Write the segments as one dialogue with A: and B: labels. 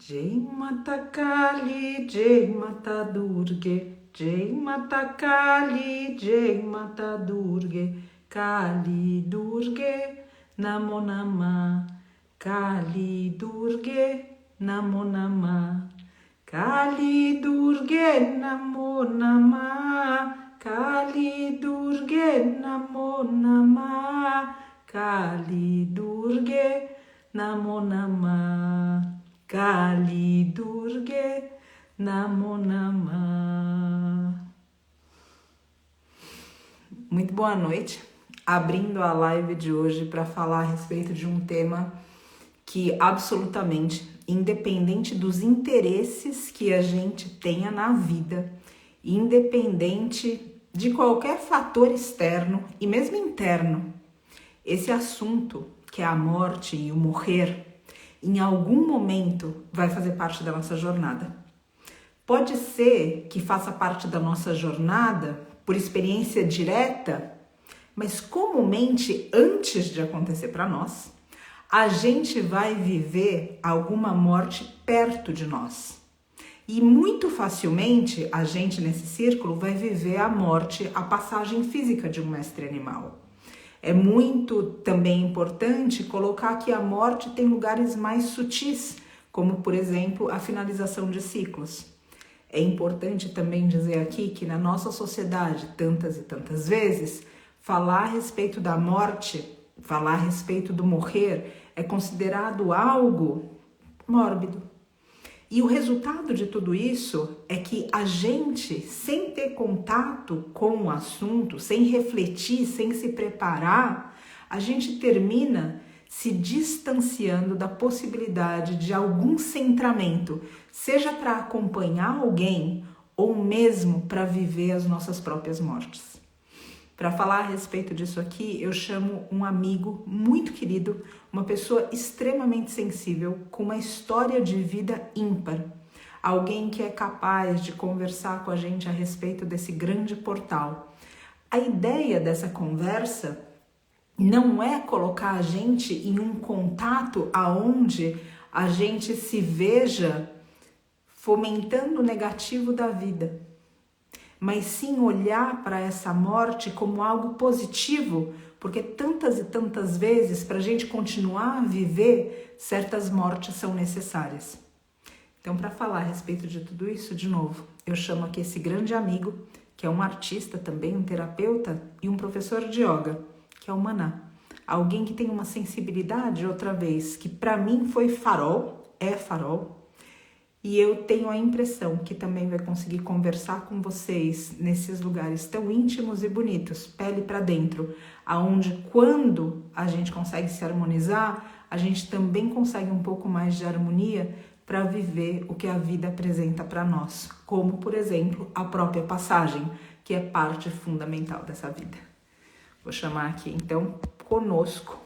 A: Jai Mata Kali, Jai Mata Durge, Jai Mata Kali, Jai Mata Durge, Kali Durge, Namo Namah, Kali Durge, Namo Namah, Kali Durge, Namo Namah, Kali Durge, Namo Namah, Kali Durge, Namo Namah, Kali Durge, Namo Namah. Muito boa noite. Abrindo a live de hoje para falar a respeito de um tema que absolutamente, independente dos interesses que a gente tenha na vida, independente de qualquer fator externo e mesmo interno, esse assunto, que é a morte e o morrer, em algum momento vai fazer parte da nossa jornada. Pode ser que faça parte da nossa jornada por experiência direta, mas comumente, antes de acontecer para nós, a gente vai viver alguma morte perto de nós. E muito facilmente, a gente nesse círculo vai viver a morte, a passagem física de um mestre animal. É muito também importante colocar que a morte tem lugares mais sutis, como por exemplo a finalização de ciclos. É importante também dizer aqui que na nossa sociedade, tantas e tantas vezes, falar a respeito da morte, falar a respeito do morrer, é considerado algo mórbido. E o resultado de tudo isso é que a gente, sem ter contato com o assunto, sem refletir, sem se preparar, a gente termina se distanciando da possibilidade de algum centramento, seja para acompanhar alguém ou mesmo para viver as nossas próprias mortes. Para falar a respeito disso aqui, eu chamo um amigo muito querido, uma pessoa extremamente sensível, com uma história de vida ímpar. Alguém que é capaz de conversar com a gente a respeito desse grande portal. A ideia dessa conversa não é colocar a gente em um contato aonde a gente se veja fomentando o negativo da vida, mas sim olhar para essa morte como algo positivo, porque tantas e tantas vezes, para a gente continuar a viver, certas mortes são necessárias. Então, para falar a respeito de tudo isso, de novo, eu chamo aqui esse grande amigo, que é um artista também, um terapeuta e um professor de yoga, que é o Maná. Alguém que tem uma sensibilidade, outra vez, que para mim foi farol, é farol, e eu tenho a impressão que também vai conseguir conversar com vocês nesses lugares tão íntimos e bonitos, pele para dentro, aonde quando a gente consegue se harmonizar, a gente também consegue um pouco mais de harmonia para viver o que a vida apresenta para nós, como, por exemplo, a própria passagem, que é parte fundamental dessa vida. Vou chamar aqui, então, conosco.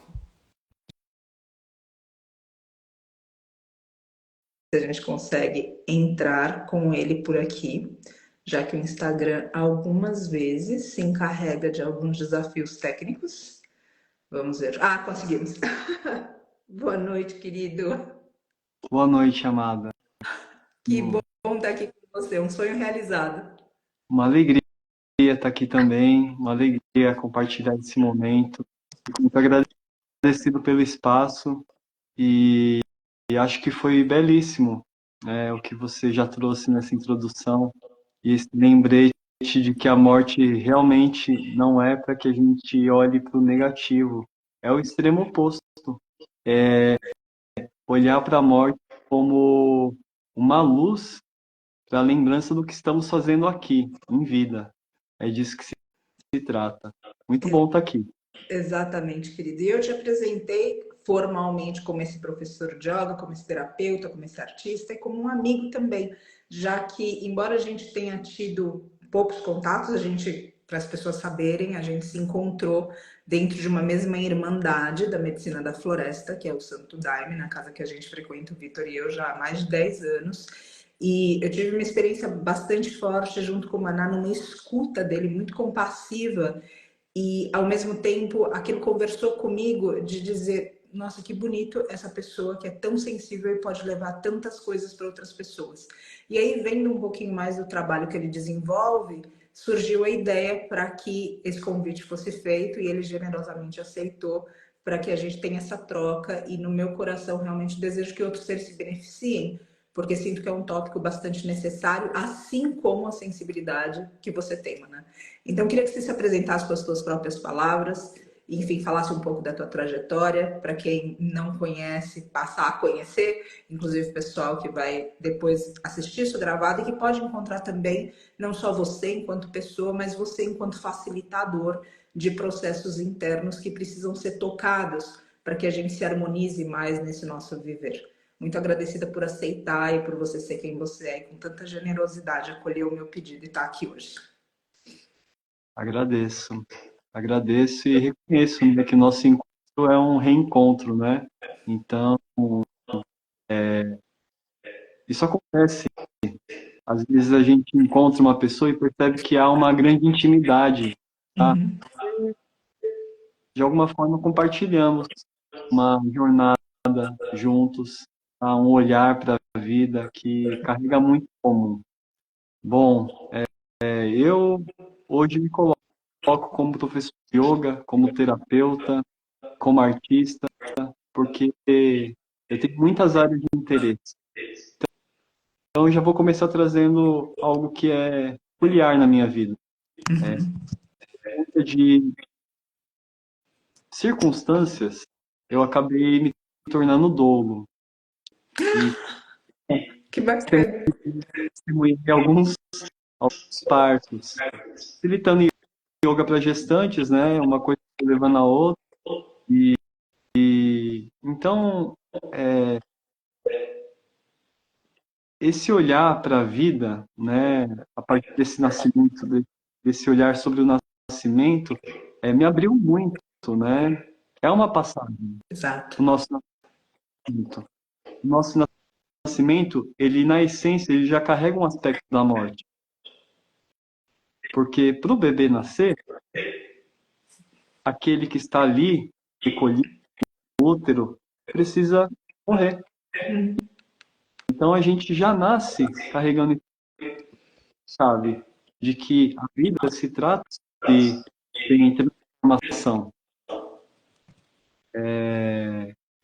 A: A gente consegue entrar com ele por aqui, já que o Instagram algumas vezes se encarrega de alguns desafios técnicos. Vamos ver. Ah, conseguimos. Boa noite, querido.
B: Boa noite, amada.
A: Que bom estar aqui com você, um sonho realizado.
B: Uma alegria estar aqui também, uma alegria compartilhar esse momento. Fico muito agradecido pelo espaço e acho que foi belíssimo, o que você já trouxe nessa introdução e esse lembrete de que a morte realmente não é para que a gente olhe para o negativo, é o extremo oposto. É olhar para a morte como uma luz para a lembrança do que estamos fazendo aqui, em vida. É disso que se trata. Muito bom estar aqui.
A: Exatamente, querido. E eu te apresentei formalmente como esse professor de yoga, como esse terapeuta, como esse artista e como um amigo também, já que, embora a gente tenha tido poucos contatos, a gente, para as pessoas saberem, a gente se encontrou dentro de uma mesma irmandade da medicina da floresta, que é o Santo Daime, na casa que a gente frequenta, o Vitor e eu, já há mais de 10 anos. E eu tive uma experiência bastante forte junto com o Maná, numa escuta dele muito compassiva. E, ao mesmo tempo, aquilo conversou comigo de dizer, nossa, que bonito essa pessoa que é tão sensível e pode levar tantas coisas para outras pessoas. E aí, vendo um pouquinho mais do trabalho que ele desenvolve, surgiu a ideia para que esse convite fosse feito e ele generosamente aceitou para que a gente tenha essa troca e no meu coração realmente desejo que outros seres se beneficiem, porque sinto que é um tópico bastante necessário, assim como a sensibilidade que você tem, né? Então, queria que você se apresentasse com as suas próprias palavras, enfim, falasse um pouco da tua trajetória, para quem não conhece, passar a conhecer, inclusive o pessoal que vai depois assistir isso gravado e que pode encontrar também, não só você enquanto pessoa, mas você enquanto facilitador de processos internos que precisam ser tocados para que a gente se harmonize mais nesse nosso viver. Muito agradecida por aceitar e por você ser quem você é e com tanta generosidade acolher o meu pedido e estar aqui hoje.
B: Agradeço. Agradeço e reconheço, né, que nosso encontro é um reencontro, né? Então, isso acontece. Às vezes a gente encontra uma pessoa e percebe que há uma grande intimidade, tá?
A: Uhum.
B: De alguma forma compartilhamos uma jornada juntos, tá? Um olhar para a vida que carrega muito em comum. Bom, eu hoje me coloco como professor de yoga, como terapeuta, como artista, porque eu tenho muitas áreas de interesse. Então, eu já vou começar trazendo algo que é peculiar na minha vida. De circunstâncias, eu acabei me tornando dolo. E
A: Que bacana.
B: testemunhei alguns partos. Facilitando yoga para gestantes, né? Uma coisa levando a outra. Então, esse olhar para a vida, né? A partir desse nascimento, desse olhar sobre o nascimento, me abriu muito, né? É uma passagem.
A: Exato.
B: O nosso nascimento. O nosso nascimento, ele na essência, ele já carrega um aspecto da morte. Porque para o bebê nascer, aquele que está ali, recolhido no útero, precisa morrer. Então a gente já nasce carregando, sabe, de que a vida se trata de transformação.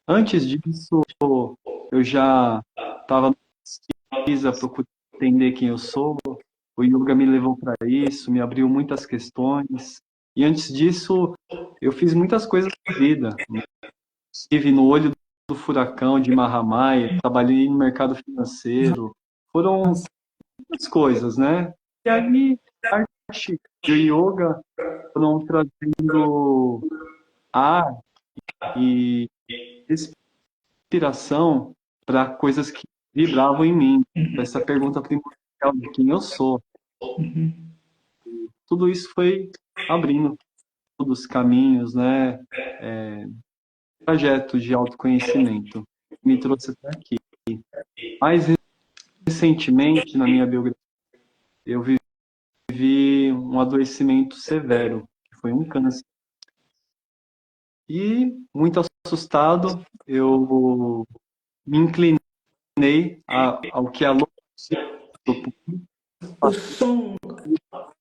B: Antes disso, eu já estava na pesquisa, procurando entender quem eu sou. O yoga me levou para isso, me abriu muitas questões. E antes disso, eu fiz muitas coisas na vida. Estive no olho do furacão de Mahamaya, trabalhei no mercado financeiro. Foram muitas coisas, né? E aí, a arte e o yoga foram trazendo ar e inspiração para coisas que vibravam em mim. Essa pergunta primordial de quem eu sou. Tudo isso foi abrindo todos os caminhos, né? Trajeto de autoconhecimento me trouxe até aqui. Mais recentemente, na minha biografia, eu vivi um adoecimento severo, que foi um câncer. E, muito assustado, eu me inclinei ao que a loucura
A: O som,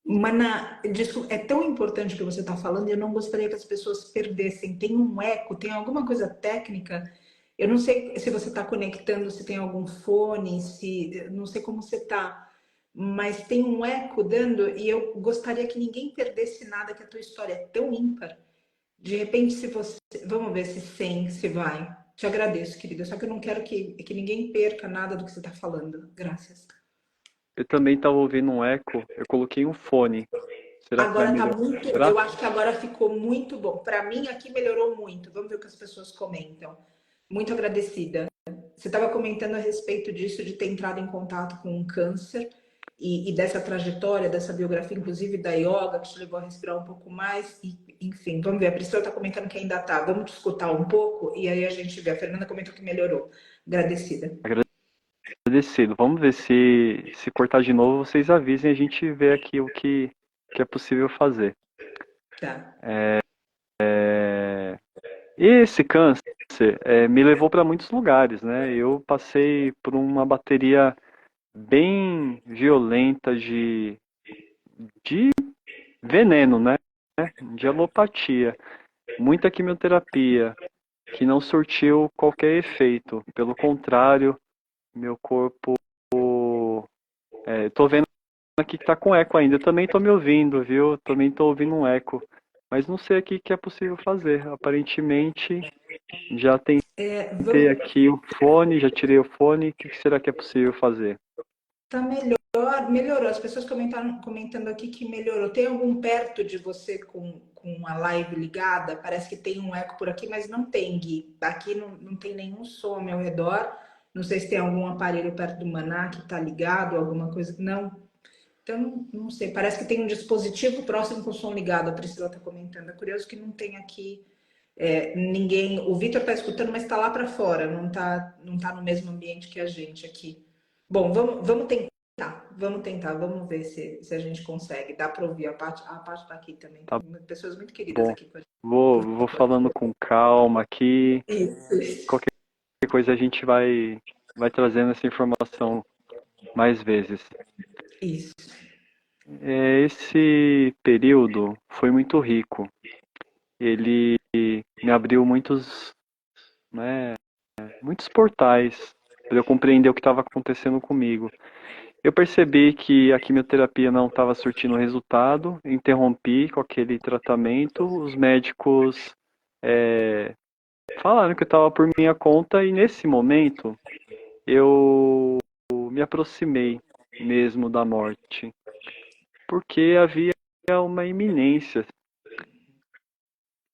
A: Mana, é tão importante o que você está falando e eu não gostaria que as pessoas perdessem. Tem um eco, tem alguma coisa técnica. Eu não sei se você está conectando, se tem algum fone, se não sei como você está, mas tem um eco dando e eu gostaria que ninguém perdesse nada, que a tua história é tão ímpar. De repente, se você. Vamos ver se sem, se vai. Te agradeço, querida. Só que eu não quero que ninguém perca nada do que você está falando. Graças.
B: eu também estava ouvindo um eco, eu coloquei um fone. Será que vai
A: Agora tá muito.
B: melhorar?
A: Eu acho que agora ficou muito bom. Para mim, aqui melhorou muito. Vamos ver o que as pessoas comentam. Muito agradecida. Você estava comentando a respeito disso, de ter entrado em contato com um câncer e dessa trajetória, dessa biografia, inclusive da yoga, que te levou a respirar um pouco mais. E, enfim, vamos ver. A Priscila está comentando que ainda tá. Vamos escutar um pouco e aí a gente vê. A Fernanda comentou que melhorou. Agradecida.
B: Agradecido. Vamos ver se cortar de novo, vocês avisem e a gente vê aqui o que é possível fazer.
A: Tá.
B: Esse câncer, me levou para muitos lugares, né? Eu passei por uma bateria bem violenta de veneno, né? De alopatia. Muita quimioterapia, que não surtiu qualquer efeito. Pelo contrário, meu corpo. Tô vendo aqui que tá com eco ainda. Eu também tô me ouvindo, viu? Também tô ouvindo um eco. Mas não sei aqui o que é possível fazer. Aparentemente, já tentei
A: Vamos,
B: aqui o fone, já tirei o fone. O que será que é possível fazer?
A: tá melhor, melhorou. As pessoas comentando aqui que melhorou. Tem algum perto de você com a live ligada? Parece que tem um eco por aqui, mas não tem, Gui. Aqui não tem nenhum som ao meu redor. Não sei se tem algum aparelho perto do Maná que tá ligado, alguma coisa. Não. Então, não sei. Parece que tem um dispositivo próximo com o som ligado. A Priscila tá comentando. É curioso que não tem aqui ninguém. O Vitor tá escutando, mas tá lá para fora. Não tá no mesmo ambiente que a gente aqui. Bom, vamos tentar. Vamos tentar. Vamos ver se a gente consegue. Dá para ouvir. A parte tá aqui também.
B: Tá
A: Tem pessoas muito queridas
B: bom.
A: aqui com a
B: Vou falando com calma aqui.
A: gente.
B: Qualquer coisa a gente vai trazendo essa informação mais vezes.
A: Isso.
B: Esse período foi muito rico. Ele me abriu né, muitos portais para eu compreender o que estava acontecendo comigo. Eu percebi que a quimioterapia não estava surtindo resultado, interrompi com aquele tratamento. Os médicos falaram que eu estava por minha conta e nesse momento eu me aproximei mesmo da morte, porque havia uma iminência.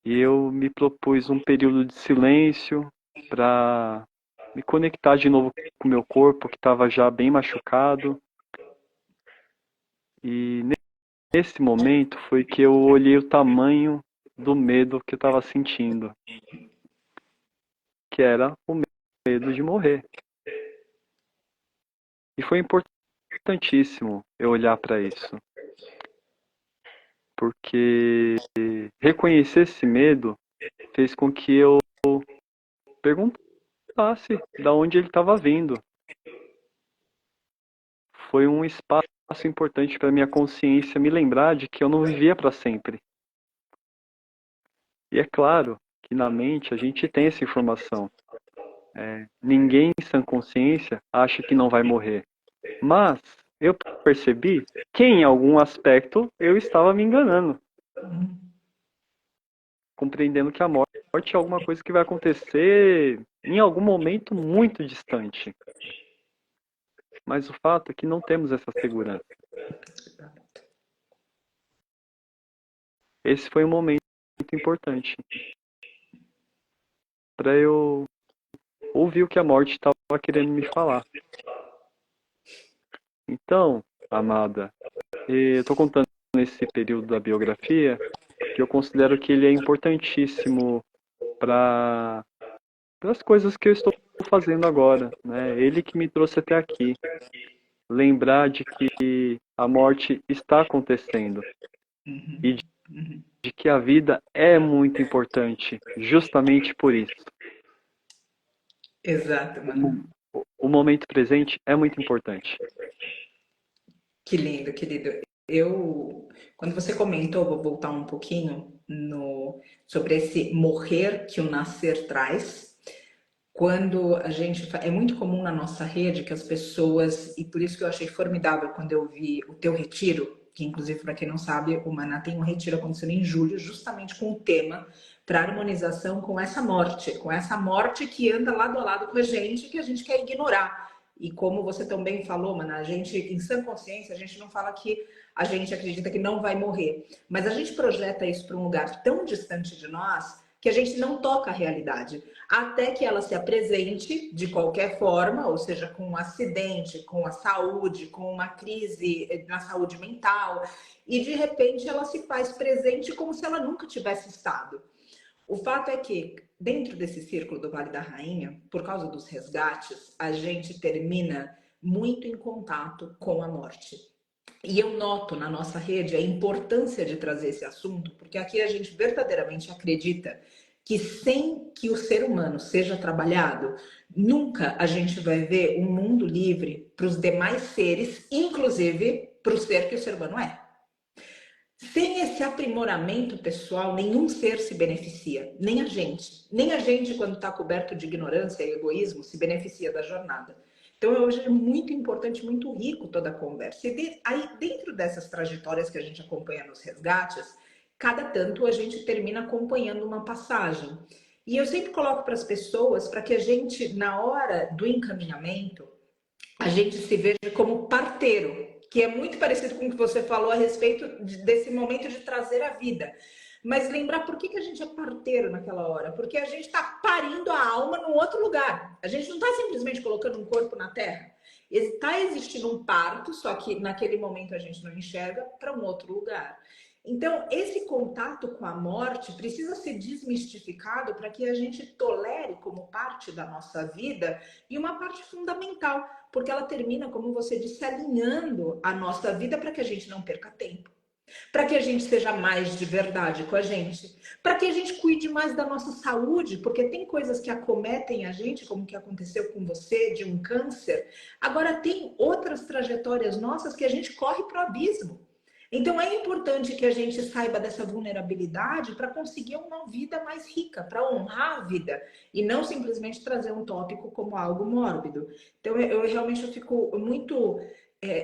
B: E eu me propus um período de silêncio para me conectar de novo com o meu corpo, que estava já bem machucado. E nesse momento foi que eu olhei o tamanho do medo que eu estava sentindo, que era o medo de morrer. E foi importantíssimo eu olhar para isso, porque reconhecer esse medo fez com que eu perguntasse de onde ele estava vindo. Foi um espaço importante para minha consciência me lembrar de que eu não vivia para sempre. E é claro que na mente a gente tem essa informação. Ninguém em sã consciência acha que não vai morrer. Mas eu percebi que em algum aspecto eu estava me enganando, compreendendo que a morte é alguma coisa que vai acontecer em algum momento muito distante. Mas o fato é que não temos essa segurança. Esse foi um momento importante para eu ouvir o que a morte estava querendo me falar. Então, amada, eu estou contando nesse período da biografia que eu considero que ele é importantíssimo para as coisas que eu estou fazendo agora, né? Ele que me trouxe até aqui. Lembrar de que a morte está acontecendo e de que a vida é muito importante, justamente por isso.
A: Exato, mano.
B: O momento presente é muito importante.
A: Que lindo, querido. Quando você comentou, vou voltar um pouquinho sobre esse morrer que o nascer traz. Quando a gente. É muito comum na nossa rede que as pessoas. E por isso que eu achei formidável quando eu vi o teu retiro, que inclusive, para quem não sabe, o Maná tem um retiro acontecendo em julho, justamente com o tema para harmonização com essa morte que anda lado a lado com a gente, que a gente quer ignorar. E como você também falou, Maná, a gente, em sã consciência, a gente não fala que a gente acredita que não vai morrer, mas a gente projeta isso para um lugar tão distante de nós que a gente não toca a realidade, até que ela se apresente de qualquer forma, ou seja, com um acidente, com a saúde, com uma crise na saúde mental, e de repente ela se faz presente como se ela nunca tivesse estado. O fato é que, dentro desse círculo do Vale da Rainha, por causa dos resgates, a gente termina muito em contato com a morte. E eu noto na nossa rede a importância de trazer esse assunto, porque aqui a gente verdadeiramente acredita que sem que o ser humano seja trabalhado, nunca a gente vai ver um mundo livre para os demais seres, inclusive para o ser que o ser humano é. Sem esse aprimoramento pessoal, nenhum ser se beneficia, nem a gente. Nem a gente, quando está coberto de ignorância e egoísmo, se beneficia da jornada. Então, hoje é muito importante, muito rico toda a conversa. E aí, dentro dessas trajetórias que a gente acompanha nos resgates, cada tanto a gente termina acompanhando uma passagem. E eu sempre coloco para as pessoas, para que a gente, na hora do encaminhamento, a gente se veja como parteiro, que é muito parecido com o que você falou a respeito desse momento de trazer a vida. Mas lembrar por que a gente é parteiro naquela hora? Porque a gente está parindo a alma num outro lugar. A gente não está simplesmente colocando um corpo na terra. Está existindo um parto, só que naquele momento a gente não enxerga, para um outro lugar. Então, esse contato com a morte precisa ser desmistificado para que a gente tolere como parte da nossa vida e uma parte fundamental, porque ela termina, como você disse, alinhando a nossa vida para que a gente não perca tempo, para que a gente seja mais de verdade com a gente, para que a gente cuide mais da nossa saúde, porque tem coisas que acometem a gente, como que aconteceu com você, de um câncer. Agora, tem outras trajetórias nossas que a gente corre para o abismo. Então, é importante que a gente saiba dessa vulnerabilidade para conseguir uma vida mais rica, para honrar a vida, e não simplesmente trazer um tópico como algo mórbido. Então, eu realmente fico muito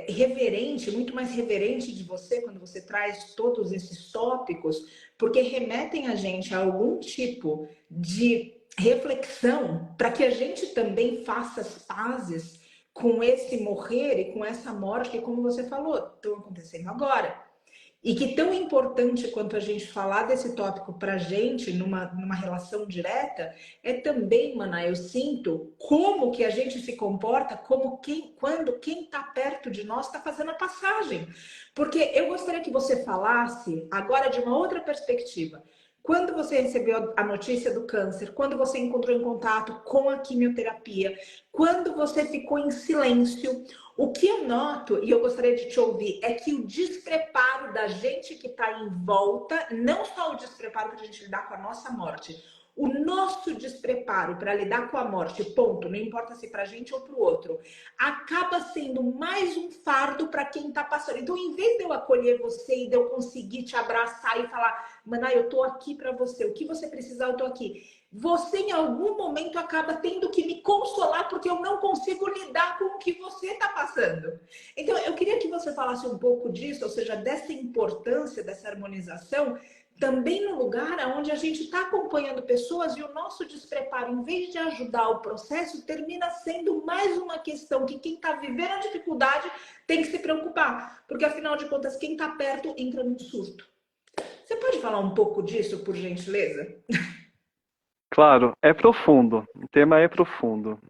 A: reverente, muito mais reverente de você quando você traz todos esses tópicos, porque remetem a gente a algum tipo de reflexão para que a gente também faça as pazes com esse morrer e com essa morte que, como você falou, estão acontecendo agora. E que tão importante quanto a gente falar desse tópico para a gente, numa relação direta, é também, Maná, eu sinto como que a gente se comporta como quando quem está perto de nós está fazendo a passagem. Porque eu gostaria que você falasse agora de uma outra perspectiva. Quando você recebeu a notícia do câncer, quando você encontrou em contato com a quimioterapia, quando você ficou em silêncio, o que eu noto, e eu gostaria de te ouvir, é que o despreparo da gente que está em volta, não só o despreparo para a gente lidar com a nossa morte, o nosso despreparo para lidar com a morte, ponto, não importa se para a gente ou para o outro, acaba sendo mais um fardo para quem está passando. Então, em vez de eu acolher você e de eu conseguir te abraçar e falar, Maná, eu tô aqui para você, o que você precisar, eu tô aqui. Você, em algum momento, acaba tendo que me consolar porque eu não consigo lidar com o que você está passando. Então, eu queria que você falasse um pouco disso, ou seja, dessa importância, dessa harmonização, também no lugar onde a gente está acompanhando pessoas e o nosso despreparo, em vez de ajudar o processo, termina sendo mais uma questão que quem está vivendo a dificuldade tem que se preocupar, porque afinal de contas, quem está perto entra num surto. Você pode falar um pouco disso, por gentileza?
B: Claro, é profundo. O tema é profundo.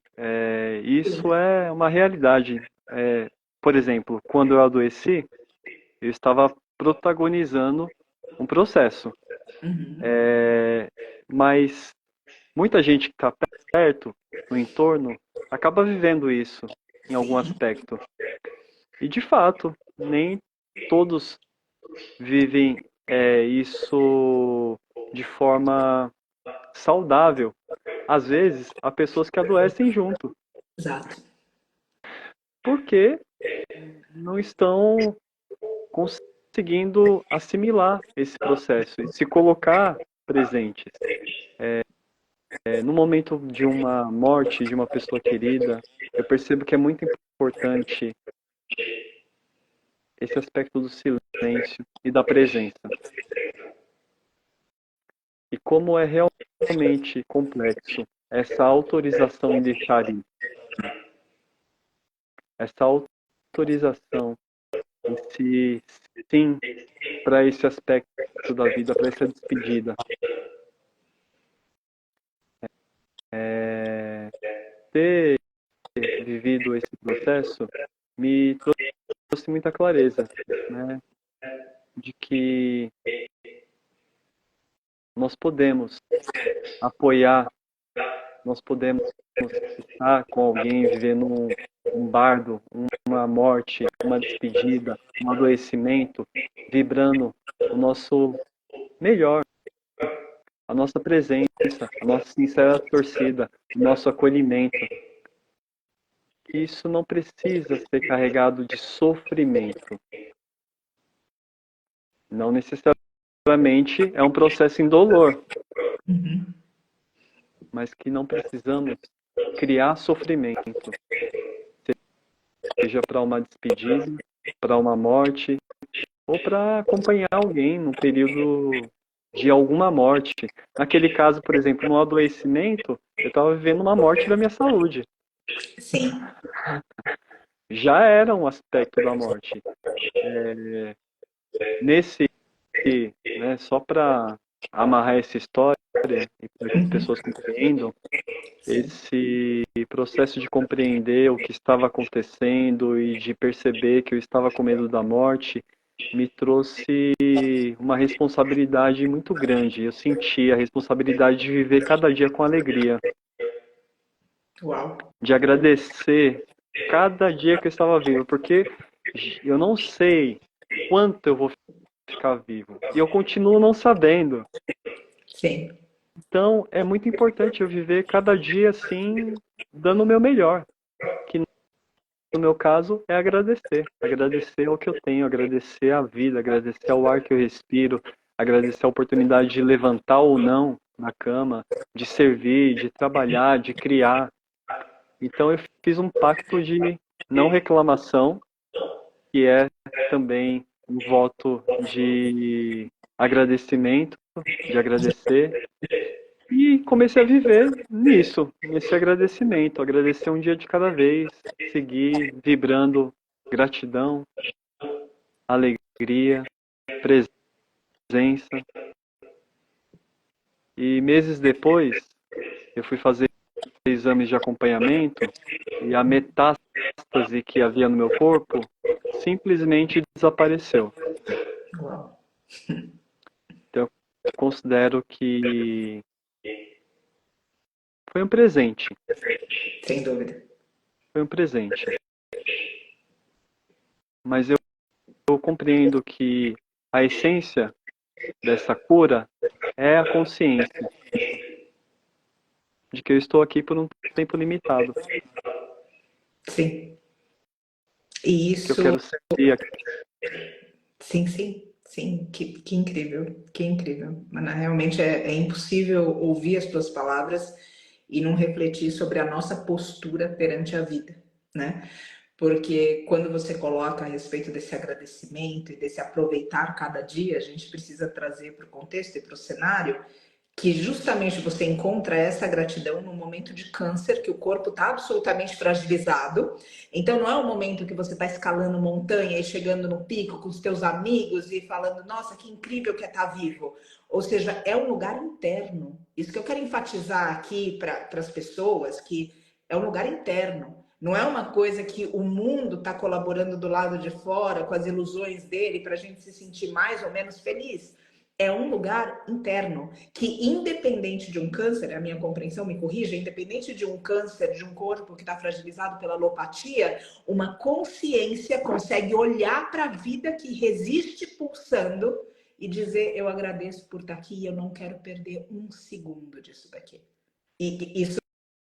B: Isso é uma realidade. Por exemplo, quando eu adoeci, eu estava protagonizando um processo.
A: Uhum.
B: Mas muita gente que está perto, no entorno, acaba vivendo isso em algum
A: Sim.
B: aspecto. E, de fato, nem todos vivem isso de forma saudável. Às vezes, há pessoas que adoecem junto,
A: Exato.
B: porque não estão conseguindo assimilar esse processo e se colocar presentes. No momento de uma morte de uma pessoa querida, eu percebo que é muito importante esse aspecto do silêncio e da presença. E como é realmente complexo essa autorização em deixar ir. Essa autorização em se sim para esse aspecto da vida, para essa despedida. Ter vivido esse processo me trouxe muita clareza, né, de que nós podemos apoiar, nós podemos estar com alguém vivendo um bardo, uma morte, uma despedida, um adoecimento, vibrando o nosso melhor, a nossa presença, a nossa sincera torcida, o nosso acolhimento. Isso não precisa ser carregado de sofrimento. Não necessariamente é um processo indolor, mas que não precisamos criar sofrimento, seja para uma despedida, para uma morte, ou para acompanhar alguém no período de alguma morte. Naquele caso, por exemplo, no adoecimento, eu estava vivendo uma morte da minha saúde.
A: Sim.
B: Já era um aspecto da morte. Nesse, né, só para amarrar essa história e para que as pessoas compreendam, esse processo de compreender o que estava acontecendo e de perceber que eu estava com medo da morte me trouxe uma responsabilidade muito grande. Eu senti a responsabilidade de viver cada dia com alegria.
A: Uau.
B: De agradecer cada dia que eu estava vivo, porque eu não sei quanto eu vou ficar vivo. E eu continuo não sabendo.
A: Sim.
B: Então, é muito importante eu viver cada dia assim, dando o meu melhor. Que no meu caso é agradecer. Agradecer ao que eu tenho, agradecer a vida, agradecer ao ar que eu respiro, agradecer a oportunidade de levantar ou não na cama, de servir, de trabalhar, de criar. Então eu fiz um pacto de não reclamação, que é também um voto de agradecimento, de agradecer. E comecei a viver nisso, nesse agradecimento, agradecer um dia de cada vez, seguir vibrando gratidão, alegria, presença. E meses depois, eu fui fazer exames de acompanhamento e a metástase que havia no meu corpo simplesmente desapareceu.
A: Uau.
B: Então, eu considero que foi um presente.
A: Sem dúvida.
B: Foi um presente. Mas eu compreendo que a essência dessa cura é a consciência de que eu estou aqui por um tempo limitado.
A: Sim. E
B: Que eu
A: isso.
B: quero ser aqui.
A: Sim, sim. Sim, que incrível, que incrível. Mana, realmente é impossível ouvir as tuas palavras e não refletir sobre a nossa postura perante a vida, né? Porque quando você coloca a respeito desse agradecimento e desse aproveitar cada dia, a gente precisa trazer para o contexto e para o cenário que justamente você encontra essa gratidão no momento de câncer, que o corpo está absolutamente fragilizado. Então não é um momento que você está escalando montanha e chegando no pico com os teus amigos e falando, nossa, que incrível que é estar vivo. Ou seja, é um lugar interno. Isso que eu quero enfatizar aqui para as pessoas, que é um lugar interno. Não é uma coisa que o mundo está colaborando do lado de fora com as ilusões dele para a gente se sentir mais ou menos feliz. É um lugar interno que, independente de um câncer, a minha compreensão me corrija, independente de um câncer de um corpo que está fragilizado pela alopatia, uma consciência consegue olhar para a vida que resiste pulsando e dizer: eu agradeço por estar aqui e eu não quero perder um segundo disso daqui. E isso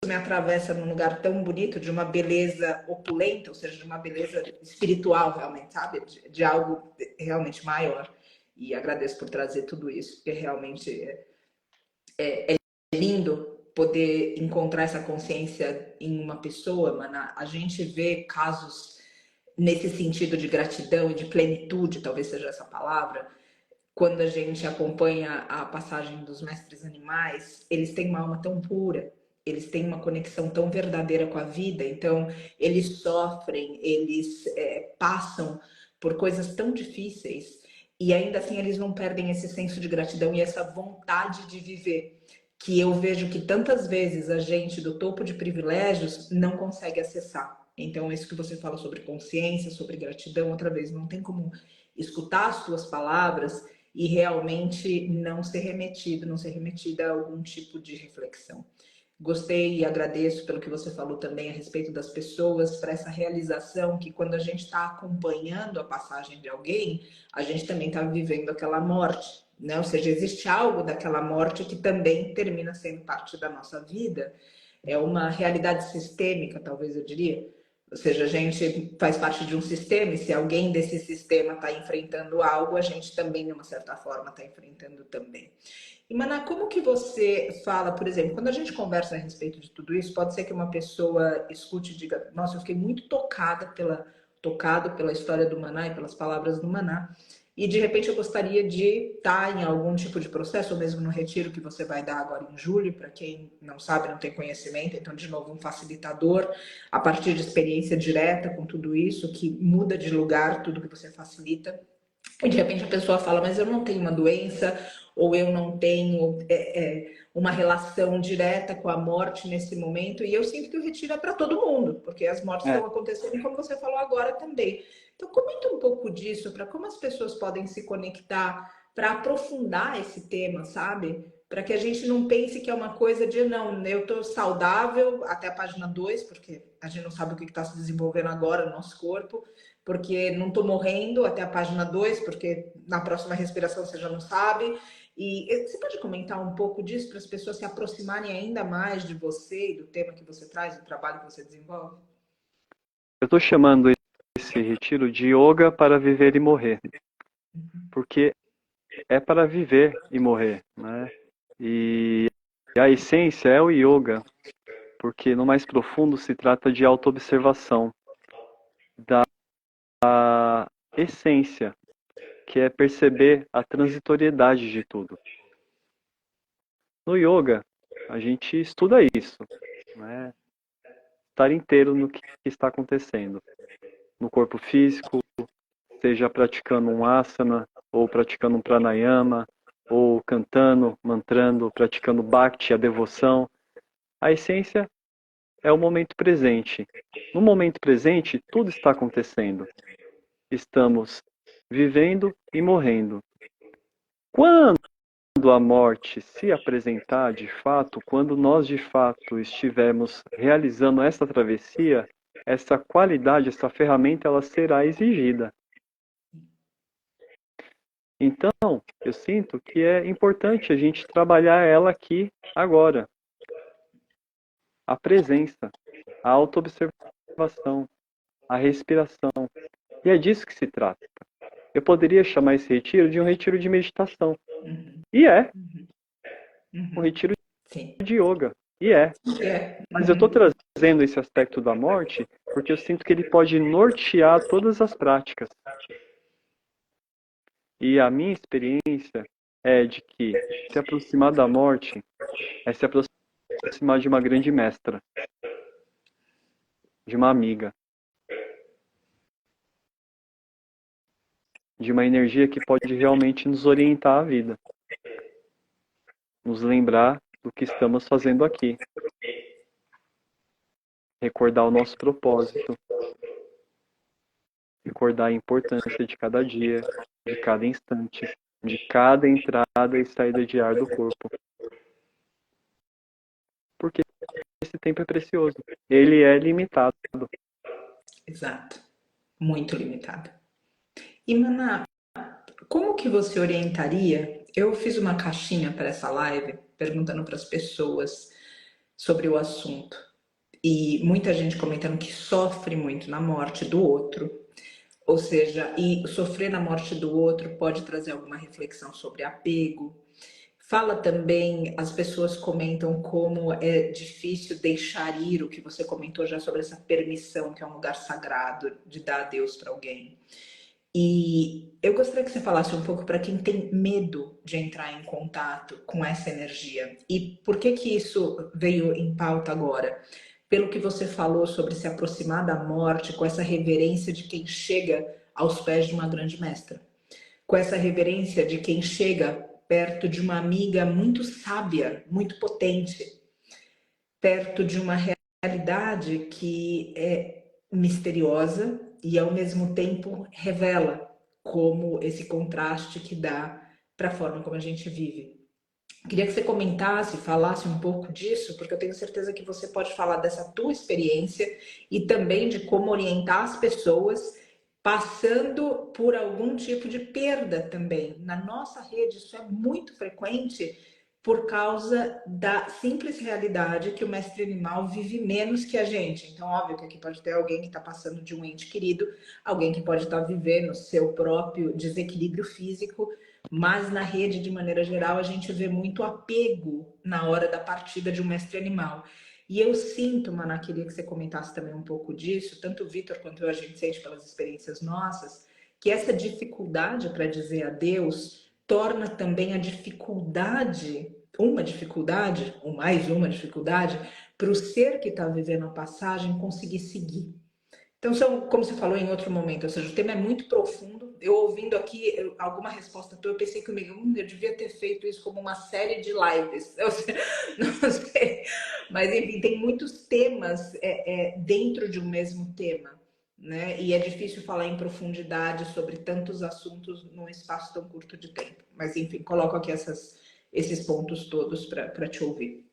A: me atravessa num lugar tão bonito, de uma beleza opulenta, ou seja, de uma beleza espiritual realmente, sabe? De algo realmente maior. E agradeço por trazer tudo isso, porque realmente é lindo poder encontrar essa consciência em uma pessoa, mano. A gente vê casos nesse sentido de gratidão e de plenitude, talvez seja essa palavra, quando a gente acompanha a passagem dos mestres animais, eles têm uma alma tão pura, eles têm uma conexão tão verdadeira com a vida, então eles sofrem, eles passam por coisas tão difíceis e ainda assim eles não perdem esse senso de gratidão e essa vontade de viver, que eu vejo que tantas vezes a gente do topo de privilégios não consegue acessar. Então, isso que você fala sobre consciência, sobre gratidão, outra vez, não tem como escutar as tuas palavras e realmente não ser remetido, não ser remetida a algum tipo de reflexão. Gostei e agradeço pelo que você falou também a respeito das pessoas, para essa realização que quando a gente está acompanhando a passagem de alguém, a gente também está vivendo aquela morte. né? Ou seja, existe algo daquela morte que também termina sendo parte da nossa vida. É uma realidade sistêmica, talvez eu diria. Ou seja, a gente faz parte de um sistema e se alguém desse sistema está enfrentando algo, a gente também, de uma certa forma, está enfrentando também. E, Maná, como que você fala, por exemplo, quando a gente conversa a respeito de tudo isso, pode ser que uma pessoa escute e diga, nossa, eu fiquei muito tocado pela história do Maná e pelas palavras do Maná, e de repente eu gostaria de estar em algum tipo de processo, ou mesmo no retiro que você vai dar agora em julho, para quem não sabe, não tem conhecimento, então, de novo, um facilitador, a partir de experiência direta com tudo isso, que muda de lugar tudo que você facilita. E de repente a pessoa fala, mas eu não tenho uma doença, ou eu não tenho uma relação direta com a morte nesse momento, e eu sinto que o retiro é para todo mundo, porque as mortes estão acontecendo, como você falou agora também. Então, comenta um pouco disso, para como as pessoas podem se conectar, para aprofundar esse tema, sabe? Para que a gente não pense que é uma coisa de, não, eu estou saudável até a página 2, porque a gente não sabe o que está se desenvolvendo agora no nosso corpo, porque não estou morrendo até a página 2, porque na próxima respiração você já não sabe. E você pode comentar um pouco disso para as pessoas se aproximarem ainda mais de você e do tema que você traz, do trabalho que você desenvolve?
B: Eu estou chamando esse retiro de Yoga para Viver e Morrer, porque é para viver e morrer, né? E a essência é o yoga, porque no mais profundo se trata de autoobservação da essência, que é perceber a transitoriedade de tudo. No yoga, a gente estuda isso, né? Estar inteiro no que está acontecendo, no corpo físico, seja praticando um asana, ou praticando um pranayama, ou cantando, mantrando, praticando bhakti, a devoção. A essência é o momento presente. No momento presente, tudo está acontecendo. Estamos vivendo e morrendo. Quando a morte se apresentar de fato, quando nós de fato estivermos realizando essa travessia, essa qualidade, essa ferramenta, ela será exigida. Então, eu sinto que é importante a gente trabalhar ela aqui, agora. A presença, a autoobservação, a respiração. E é disso que se trata. Eu poderia chamar esse retiro de um retiro de meditação. E é. Um retiro de yoga. E é. Mas eu estou trazendo esse aspecto da morte porque eu sinto que ele pode nortear todas as práticas. E a minha experiência é de que se aproximar da morte é se aproximar de uma grande mestra, de uma amiga, de uma energia que pode realmente nos orientar a vida, nos lembrar do que estamos fazendo aqui, recordar o nosso propósito, recordar a importância de cada dia, de cada instante, de cada entrada e saída de ar do corpo. Porque esse tempo é precioso. Ele é limitado.
A: Exato. Muito limitado. E, Maná, como que você orientaria? Eu fiz uma caixinha para essa live perguntando para as pessoas sobre o assunto. E muita gente comentando que sofre muito na morte do outro. Ou seja, e sofrer na morte do outro pode trazer alguma reflexão sobre apego. Fala também, as pessoas comentam como é difícil deixar ir, o que você comentou já sobre essa permissão, que é um lugar sagrado de dar adeus para alguém. E eu gostaria que você falasse um pouco para quem tem medo de entrar em contato com essa energia. E por que que isso veio em pauta agora? Pelo que você falou sobre se aproximar da morte com essa reverência de quem chega aos pés de uma grande mestra. Com essa reverência de quem chega perto de uma amiga muito sábia, muito potente, perto de uma realidade que é misteriosa e ao mesmo tempo revela como esse contraste que dá para a forma como a gente vive. Queria que você comentasse, falasse um pouco disso, porque eu tenho certeza que você pode falar dessa tua experiência e também de como orientar as pessoas passando por algum tipo de perda também. Na nossa rede, isso é muito frequente por causa da simples realidade que o mestre animal vive menos que a gente. Então, óbvio que aqui pode ter alguém que está passando de um ente querido, alguém que pode estar vivendo seu próprio desequilíbrio físico, mas na rede, de maneira geral, a gente vê muito apego na hora da partida de um mestre animal. E eu sinto, Maná, queria que você comentasse também um pouco disso, tanto o Vitor quanto eu, a gente sente pelas experiências nossas, que essa dificuldade para dizer adeus torna também a dificuldade, ou mais uma dificuldade, para o ser que está vivendo a passagem conseguir seguir. Então, como você falou em outro momento, ou seja, o tema é muito profundo. Eu ouvindo aqui alguma resposta tua, eu pensei comigo, eu devia ter feito isso como uma série de lives. Não sei. Mas, enfim, tem muitos temas dentro de um mesmo tema, né? E é difícil falar em profundidade sobre tantos assuntos num espaço tão curto de tempo. Mas, enfim, coloco aqui esses pontos todos para te ouvir.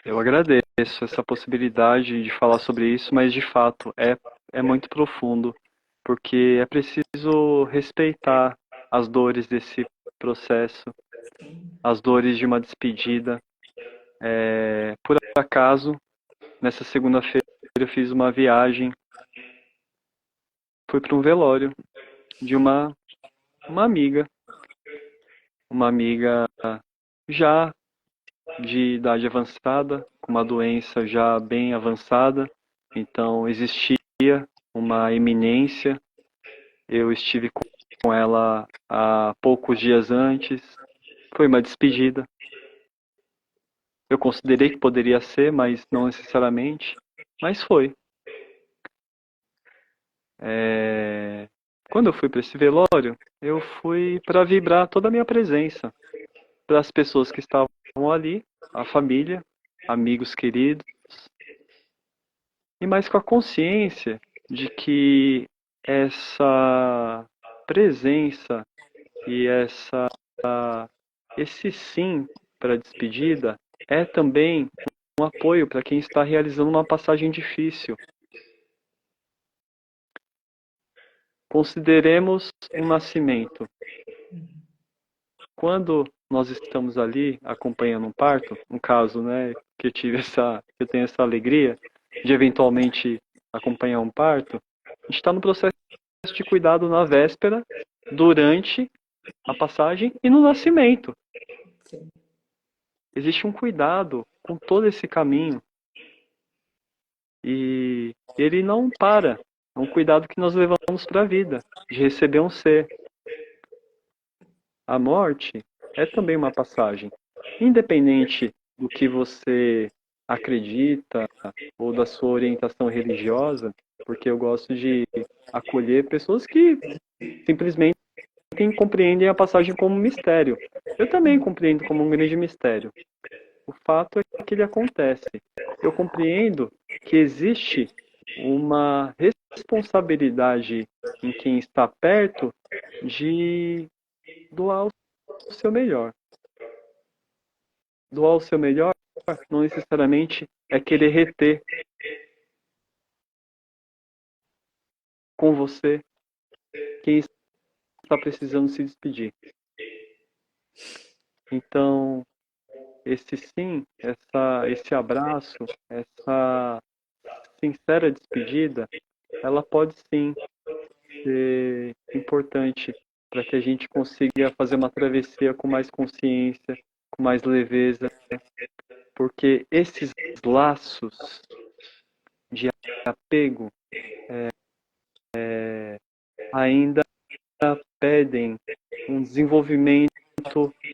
B: Eu agradeço essa possibilidade de falar sobre isso, mas de fato é muito profundo, porque é preciso respeitar as dores desse processo, as dores de uma despedida. Por acaso, nessa segunda-feira eu fiz uma viagem, fui para um velório de uma amiga já de idade avançada, com uma doença já bem avançada, então existia uma iminência. Eu estive com ela há poucos dias antes, foi uma despedida. Eu considerei que poderia ser, mas não necessariamente, mas foi. Quando eu fui para esse velório, eu fui para vibrar toda a minha presença para as pessoas que estavam ali, a família, amigos queridos, e mais com a consciência de que essa presença e esse sim para a despedida é também um apoio para quem está realizando uma passagem difícil. Consideremos um nascimento. Quando nós estamos ali acompanhando um parto, um caso, né, que eu tenho essa alegria de eventualmente acompanhar um parto, a gente está no processo de cuidado na véspera, durante a passagem e no nascimento.
A: Sim.
B: Existe um cuidado com todo esse caminho e ele não para. É um cuidado que nós levamos para a vida, de receber um ser. A morte é também uma passagem. Independente do que você acredita ou da sua orientação religiosa, porque eu gosto de acolher pessoas que simplesmente compreendem a passagem como um mistério. Eu também compreendo como um grande mistério. O fato é que ele acontece. Eu compreendo que existe uma responsabilidade em quem está perto de doar o seu melhor. Doar o seu melhor não necessariamente é querer reter com você quem está precisando se despedir. Então, esse sim, esse abraço, essa sincera despedida, ela pode sim ser importante para que a gente consiga fazer uma travessia com mais consciência, com mais leveza, porque esses laços de apego ainda pedem um desenvolvimento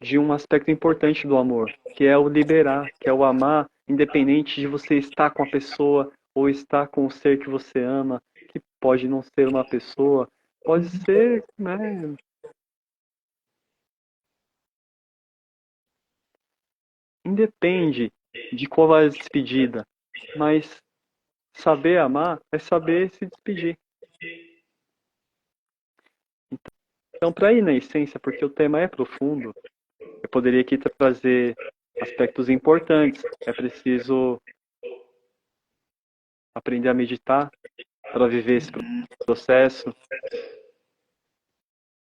B: de um aspecto importante do amor, que é o liberar, que é o amar, independente de você estar com a pessoa ou estar com o ser que você ama, que pode não ser uma pessoa, pode ser, né? Independe de qual é a despedida, mas saber amar é saber se despedir. Então, para ir na essência, porque o tema é profundo, eu poderia aqui trazer aspectos importantes. É preciso aprender a meditar, para viver esse processo,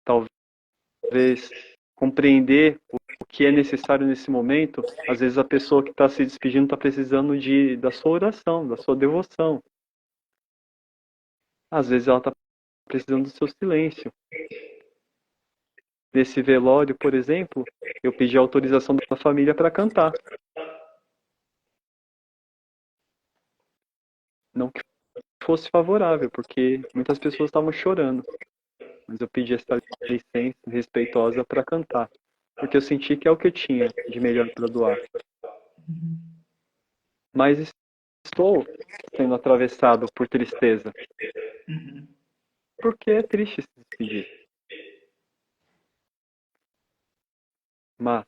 B: talvez compreender o que é necessário nesse momento. Às vezes a pessoa que está se despedindo está precisando da sua oração, da sua devoção. Às vezes ela está precisando do seu silêncio. Nesse velório, por exemplo, eu pedi autorização da família para cantar. Não que fosse favorável, porque muitas pessoas estavam chorando. Mas eu pedi essa licença respeitosa para cantar. Porque eu senti que é o que eu tinha de melhor para doar. Mas estou sendo atravessado por tristeza. Porque é triste se despedir. Mas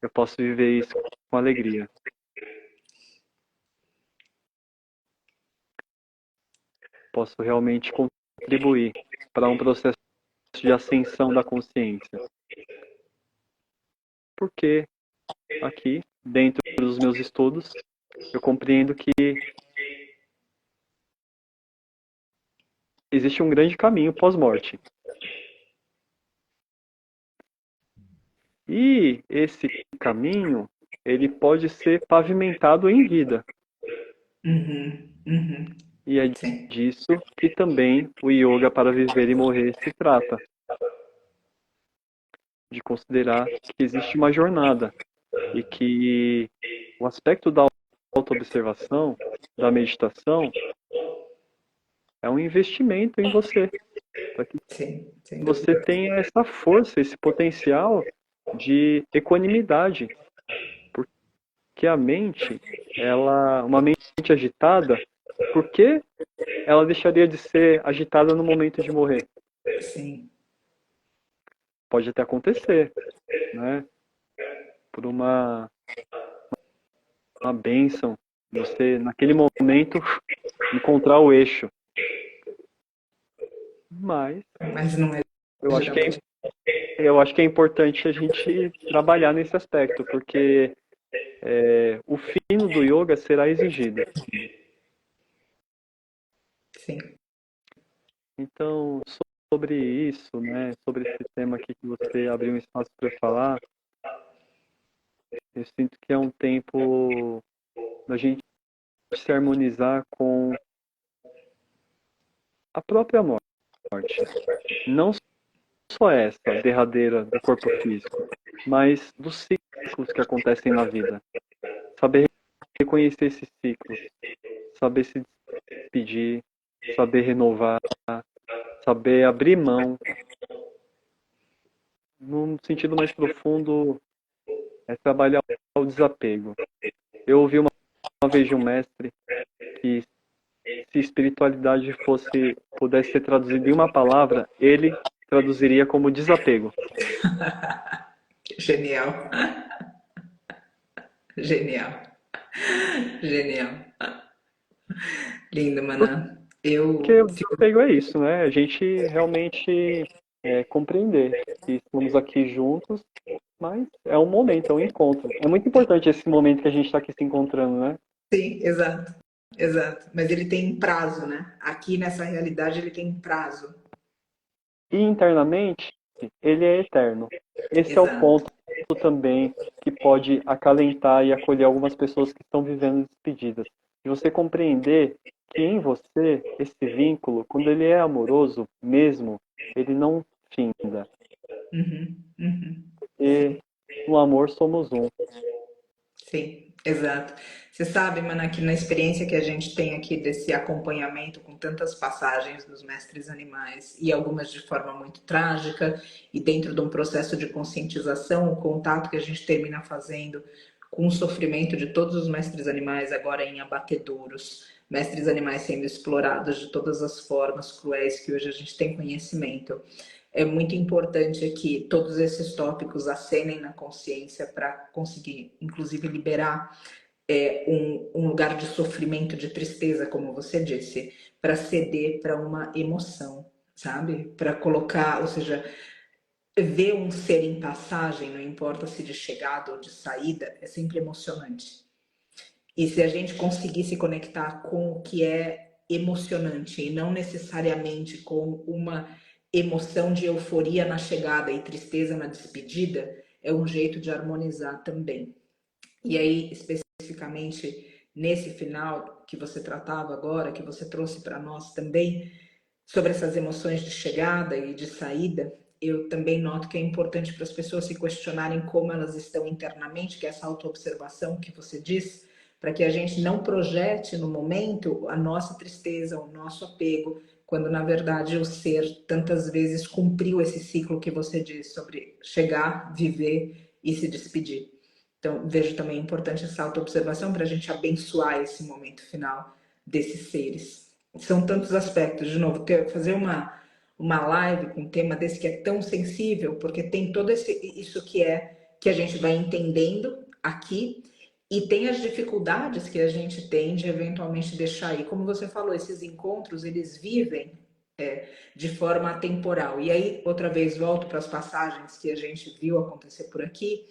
B: eu posso viver isso com alegria. Posso realmente contribuir para um processo de ascensão da consciência. Porque aqui, dentro dos meus estudos, eu compreendo que existe um grande caminho pós-morte. E esse caminho, ele pode ser pavimentado em vida. E é disso que também o yoga para viver e morrer se trata. De considerar que existe uma jornada e que o aspecto da autoobservação, da meditação, é um investimento em você. Para que você tenha essa força, esse potencial de equanimidade. Porque a mente, uma mente agitada, por que ela deixaria de ser agitada no momento de morrer?
A: Sim.
B: Pode até acontecer, né? Por uma bênção, você naquele momento encontrar o eixo. Mas
A: não é.
B: Eu acho que é importante a gente trabalhar nesse aspecto, porque o fino do yoga será exigido.
A: Sim.
B: Então, sobre isso, né, sobre esse tema aqui que você abriu um espaço para falar, eu sinto que é um tempo da gente se harmonizar com a própria morte. Não só essa derradeira do corpo físico, mas dos ciclos que acontecem na vida. Saber reconhecer esses ciclos, saber se despedir, saber renovar, saber abrir mão. Num sentido mais profundo, é trabalhar o desapego. Eu ouvi uma vez de um mestre que se espiritualidade pudesse ser traduzida em uma palavra, ele traduziria como desapego.
A: Genial. Genial. Lindo, Maná.
B: Porque o desapego é isso, né? A gente realmente compreender que estamos aqui juntos, mas é um momento, é um encontro. É muito importante esse momento que a gente está aqui se encontrando, né?
A: Sim, exato. Exato. Mas ele tem prazo, né? Aqui nessa realidade ele tem prazo.
B: E internamente, ele é eterno. Esse é o ponto também que pode acalentar e acolher algumas pessoas que estão vivendo despedidas. De você compreender que em você, esse vínculo, quando ele é amoroso mesmo, ele não finda. E no amor somos um.
A: Sim, exato. Você sabe, Mana, que na experiência que a gente tem aqui desse acompanhamento com tantas passagens dos mestres animais e algumas de forma muito trágica, e dentro de um processo de conscientização, o contato que a gente termina fazendo com o sofrimento de todos os mestres animais agora em abatedouros, mestres animais sendo explorados de todas as formas cruéis que hoje a gente tem conhecimento. É muito importante que todos esses tópicos acenem na consciência para conseguir, inclusive, liberar um lugar de sofrimento, de tristeza, como você disse, para ceder para uma emoção, sabe? Para colocar, ou seja, ver um ser em passagem, não importa se de chegada ou de saída, é sempre emocionante. E se a gente conseguir se conectar com o que é emocionante e não necessariamente com uma emoção de euforia na chegada e tristeza na despedida, é um jeito de harmonizar também. E aí, especificamente nesse final que você tratava agora, que você trouxe para nós também, sobre essas emoções de chegada e de saída, eu também noto que é importante para as pessoas se questionarem como elas estão internamente, que é essa autoobservação que você diz, para que a gente não projete no momento a nossa tristeza, o nosso apego, quando na verdade o ser tantas vezes cumpriu esse ciclo que você diz sobre chegar, viver e se despedir. Então, vejo também importante essa autoobservação para a gente abençoar esse momento final desses seres. São tantos aspectos, de novo, fazer uma live com um tema desse que é tão sensível, porque tem todo isso que a gente vai entendendo aqui, e tem as dificuldades que a gente tem de eventualmente deixar aí. Como você falou, esses encontros, eles vivem de forma atemporal. E aí, outra vez, volto para as passagens que a gente viu acontecer por aqui,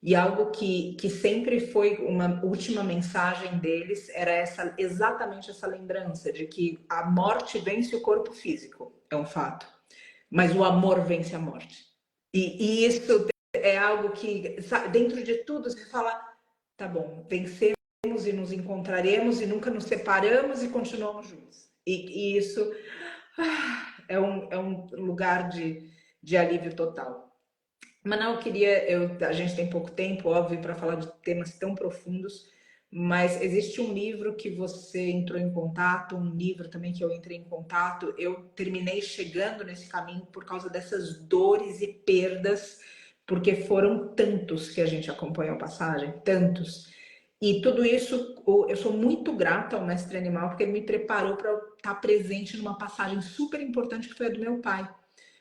A: e algo que sempre foi uma última mensagem deles era exatamente essa lembrança de que a morte vence o corpo físico, é um fato, mas o amor vence a morte. E isso é algo que, dentro de tudo, você fala, tá bom, vencemos e nos encontraremos e nunca nos separamos e continuamos juntos. E isso é um lugar de alívio total. Manoel, a gente tem pouco tempo, óbvio, para falar de temas tão profundos, mas existe um livro que você entrou em contato, um livro também que eu entrei em contato. Eu terminei chegando nesse caminho por causa dessas dores e perdas, porque foram tantos que a gente acompanhou a passagem, tantos. E tudo isso, eu sou muito grata ao Mestre Animal, porque ele me preparou para estar presente numa passagem super importante que foi a do meu pai.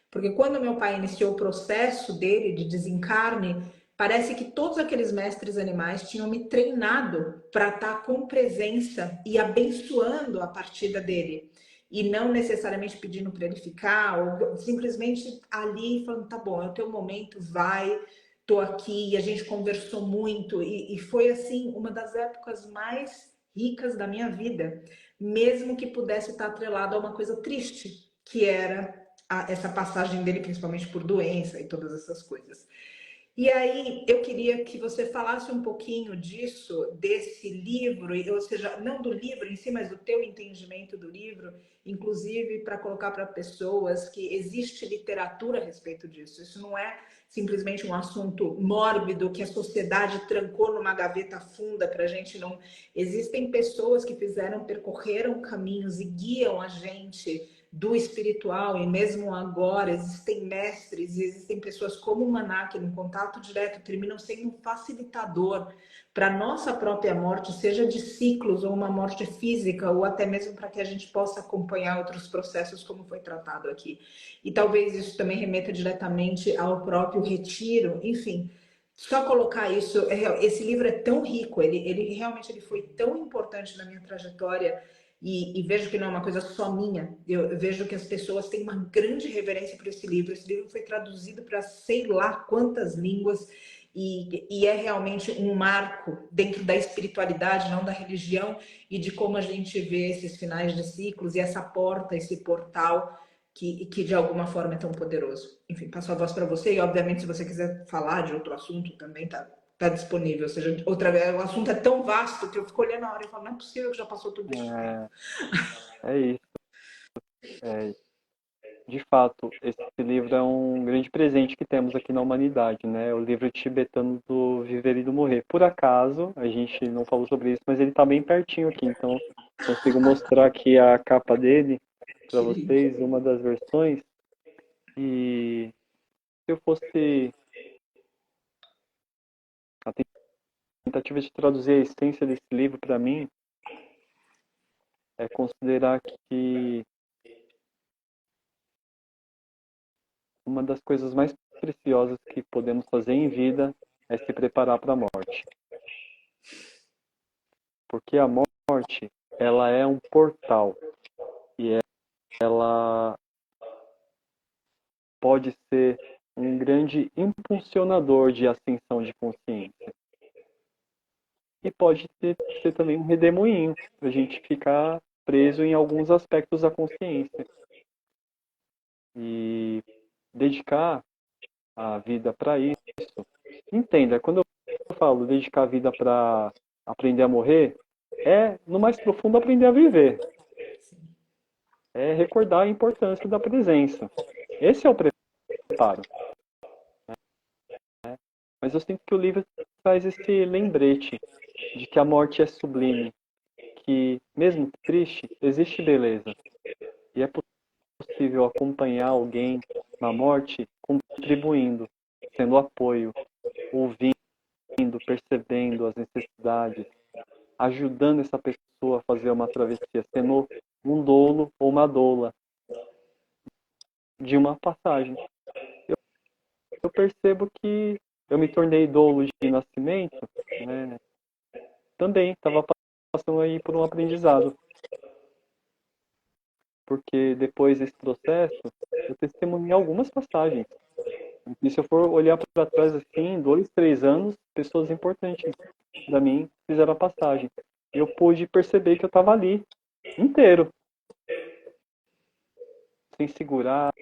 A: Porque quando meu pai iniciou o processo dele de desencarne, parece que todos aqueles mestres animais tinham me treinado para estar com presença e abençoando a partida dele. E não necessariamente pedindo para ele ficar, ou simplesmente ali falando, tá bom, é o teu momento, vai, tô aqui. E a gente conversou muito, e foi assim, uma das épocas mais ricas da minha vida, mesmo que pudesse estar atrelado a uma coisa triste, que era essa passagem dele, principalmente por doença e todas essas coisas. E aí eu queria que você falasse um pouquinho disso, desse livro, ou seja, não do livro em si, mas do teu entendimento do livro, inclusive para colocar para pessoas que existe literatura a respeito disso. Isso não é simplesmente um assunto mórbido que a sociedade trancou numa gaveta funda para a gente não. Existem pessoas que percorreram caminhos e guiam a gente do espiritual, e mesmo agora existem mestres, existem pessoas como o Maná, que no contato direto terminam sendo um facilitador para a nossa própria morte, seja de ciclos ou uma morte física, ou até mesmo para que a gente possa acompanhar outros processos como foi tratado aqui. E talvez isso também remeta diretamente ao próprio retiro, enfim. Só colocar isso, esse livro é tão rico, ele realmente ele foi tão importante na minha trajetória. E vejo que não é uma coisa só minha. Eu vejo que as pessoas têm uma grande reverência por esse livro. Esse livro foi traduzido para sei lá quantas línguas e é realmente um marco dentro da espiritualidade, não da religião, e de como a gente vê esses finais de ciclos e essa porta, esse portal que de alguma forma é tão poderoso. Enfim, passo a voz para você e, obviamente, se você quiser falar de outro assunto também, tá disponível. Ou seja, outra vez, o assunto é tão vasto que eu fico olhando a hora e falo, não é possível que já passou tudo isso.
B: É isso. É, de fato, esse livro é um grande presente que temos aqui na humanidade, né? O livro tibetano do Viver e do Morrer. Por acaso, a gente não falou sobre isso, mas ele está bem pertinho aqui, então consigo mostrar aqui a capa dele para vocês, uma das versões. E se eu fosse a tentativa de traduzir a essência desse livro para mim é considerar que uma das coisas mais preciosas que podemos fazer em vida é se preparar para a morte. Porque a morte, ela é um portal e ela pode ser um grande impulsionador de ascensão de consciência. E pode ser também um redemoinho, para a gente ficar preso em alguns aspectos da consciência. E dedicar a vida para isso. Entenda, quando eu falo dedicar a vida para aprender a morrer, é, no mais profundo, aprender a viver. É recordar a importância da presença. Esse é o preparo. Né? Mas eu sinto que o livro traz esse lembrete de que a morte é sublime, que, mesmo triste, existe beleza. E é possível acompanhar alguém na morte contribuindo, sendo apoio, ouvindo, percebendo as necessidades, ajudando essa pessoa a fazer uma travessia, sendo um dolo ou uma doula de uma passagem. Eu percebo que eu me tornei dolo de nascimento, né? Também estava passando aí por um aprendizado, porque depois desse processo eu testemunhei algumas passagens. E se eu for olhar para trás assim, 2, 3 anos, pessoas importantes para mim fizeram a passagem. Eu pude perceber que eu estava ali, inteiro, sem segurar,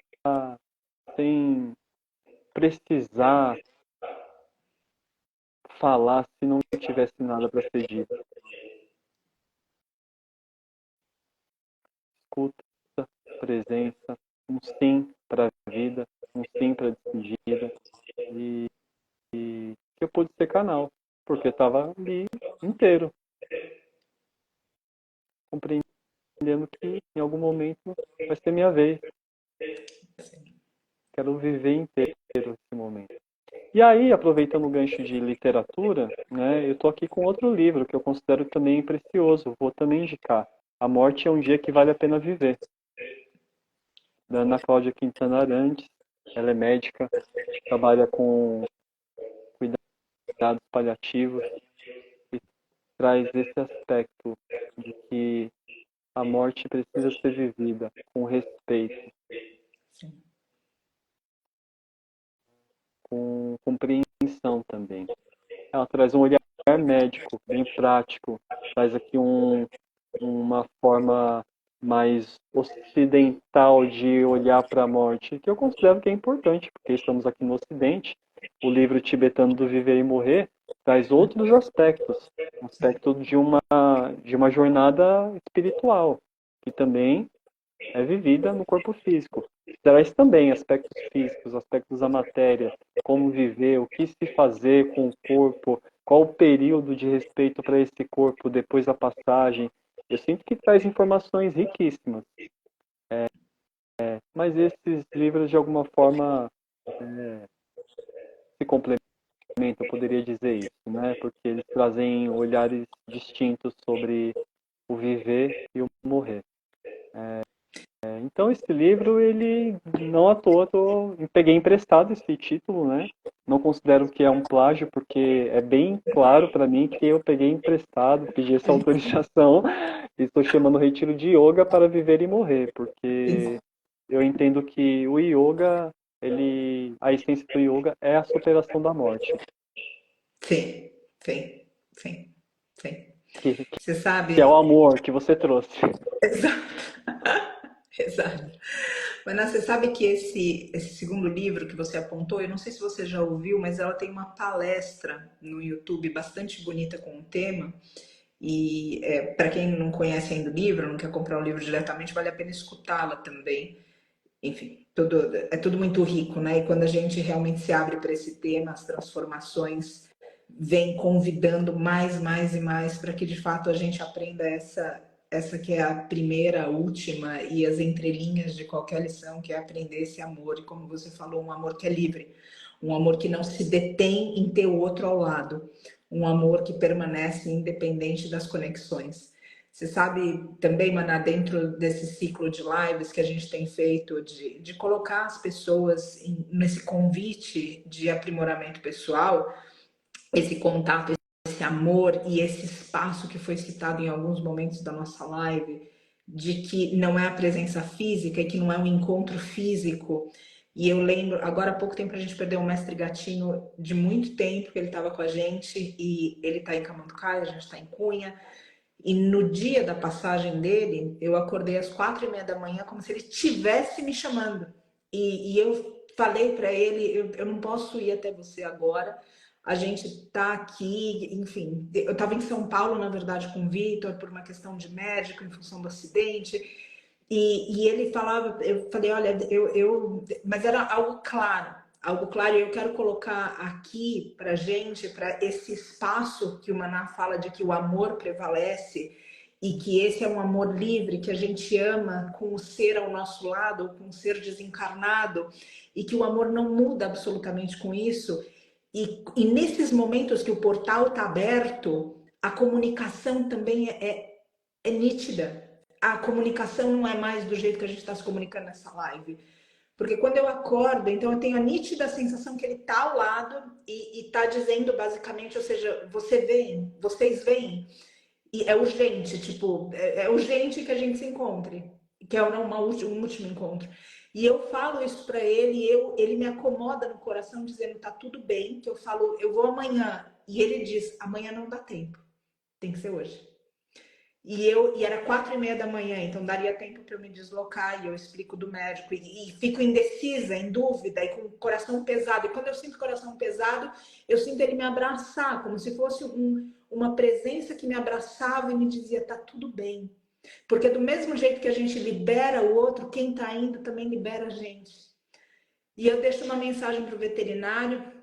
B: sem precisar falar se não tivesse nada para ser dito. Escuta, presença, um sim para a vida, um sim para a despedida. E eu pude ser canal, porque eu estava ali inteiro, compreendendo que em algum momento vai ser minha vez. Quero viver inteiro esse momento. E aí, aproveitando o gancho de literatura, né, eu estou aqui com outro livro que eu considero também precioso, vou também indicar. A Morte é um Dia que Vale a Pena Viver, da Ana Cláudia Quintana Arantes. Ela é médica, trabalha com cuidados paliativos e traz esse aspecto de que a morte precisa ser vivida com respeito, com compreensão também. Ela traz um olhar médico, bem prático, traz aqui uma forma mais ocidental de olhar para a morte, que eu considero que é importante, porque estamos aqui no Ocidente. O livro tibetano do Viver e Morrer traz outros aspectos, um aspecto de uma jornada espiritual, que também é vivida no corpo físico. Traz também aspectos físicos, aspectos da matéria, como viver, o que se fazer com o corpo, qual o período de respeito para esse corpo depois da passagem. Eu sinto que traz informações riquíssimas. Mas esses livros, de alguma forma, se complementam, eu poderia dizer isso, né? Porque eles trazem olhares distintos sobre o viver e o morrer. Então esse livro, ele não à toa, peguei emprestado esse título, né? Não considero que é um plágio, porque é bem claro para mim que eu peguei emprestado, pedi essa autorização e estou chamando o retiro de yoga para viver e morrer, porque eu entendo que o yoga, a essência do yoga é a superação da morte.
A: Sim, sim, sim, sim.
B: Que,
A: Você
B: que é o
A: sabe.
B: amor que você trouxe.
A: Exato. Exato. Mas você sabe que esse segundo livro que você apontou, eu não sei se você já ouviu, mas ela tem uma palestra no YouTube bastante bonita com o tema. E para quem não conhece ainda o livro, não quer comprar o livro diretamente, vale a pena escutá-la também. Enfim, é tudo muito rico, né? E quando a gente realmente se abre para esse tema, as transformações vêm convidando mais e mais para que de fato a gente aprenda essa que é a primeira, a última e as entrelinhas de qualquer lição, que é aprender esse amor, e como você falou, um amor que é livre, um amor que não se detém em ter o outro ao lado, um amor que permanece independente das conexões. Você sabe também, Maná, dentro desse ciclo de lives que a gente tem feito, de colocar as pessoas nesse convite de aprimoramento pessoal, esse contato, esse amor e esse espaço que foi citado em alguns momentos da nossa live, de que não é a presença física e que não é um encontro físico. E eu lembro, agora há pouco tempo a gente perdeu um mestre gatinho de muito tempo, que ele estava com a gente, e ele está em Camanducaia, a gente está em Cunha. E no dia da passagem dele, eu acordei às 4:30 da manhã, como se ele estivesse me chamando. E eu falei para ele: eu não posso ir até você agora. A gente tá aqui, enfim. Eu estava em São Paulo, na verdade, com o Vitor, por uma questão de médico, em função do acidente. E ele falava, eu falei, olha, mas era algo claro, e eu quero colocar aqui para gente, para esse espaço que o Maná fala de que o amor prevalece e que esse é um amor livre, que a gente ama com o ser ao nosso lado, com o ser desencarnado, e que o amor não muda absolutamente com isso. E nesses momentos que o portal está aberto, a comunicação também é nítida. A comunicação não é mais do jeito que a gente está se comunicando nessa live. Porque quando eu acordo, então eu tenho a nítida sensação que ele está ao lado e está dizendo basicamente, ou seja, vocês veem, e é urgente, tipo, é urgente que a gente se encontre, que é um último encontro. E eu falo isso para ele, ele me acomoda no coração dizendo, tá tudo bem, que eu falo, eu vou amanhã. E ele diz, amanhã não dá tempo, tem que ser hoje. E era 4:30 da manhã, então daria tempo para eu me deslocar e eu explico do médico e fico indecisa, em dúvida e com o coração pesado. E quando eu sinto o coração pesado, eu sinto ele me abraçar, como se fosse uma presença que me abraçava e me dizia: tá tudo bem. Porque do mesmo jeito que a gente libera o outro, quem está indo também libera a gente. E eu deixo uma mensagem para o veterinário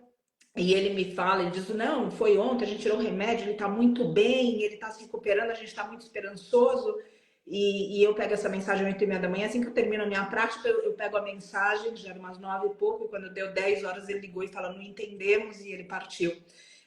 A: e ele me fala, ele diz, não, foi ontem, a gente tirou o remédio, ele tá muito bem, ele tá se recuperando, a gente tá muito esperançoso. E eu pego essa mensagem às 8:30 da manhã, assim que eu termino a minha prática, eu pego a mensagem, já era umas 9 e pouco, e quando deu 10 horas ele ligou e fala, não entendemos, e ele partiu.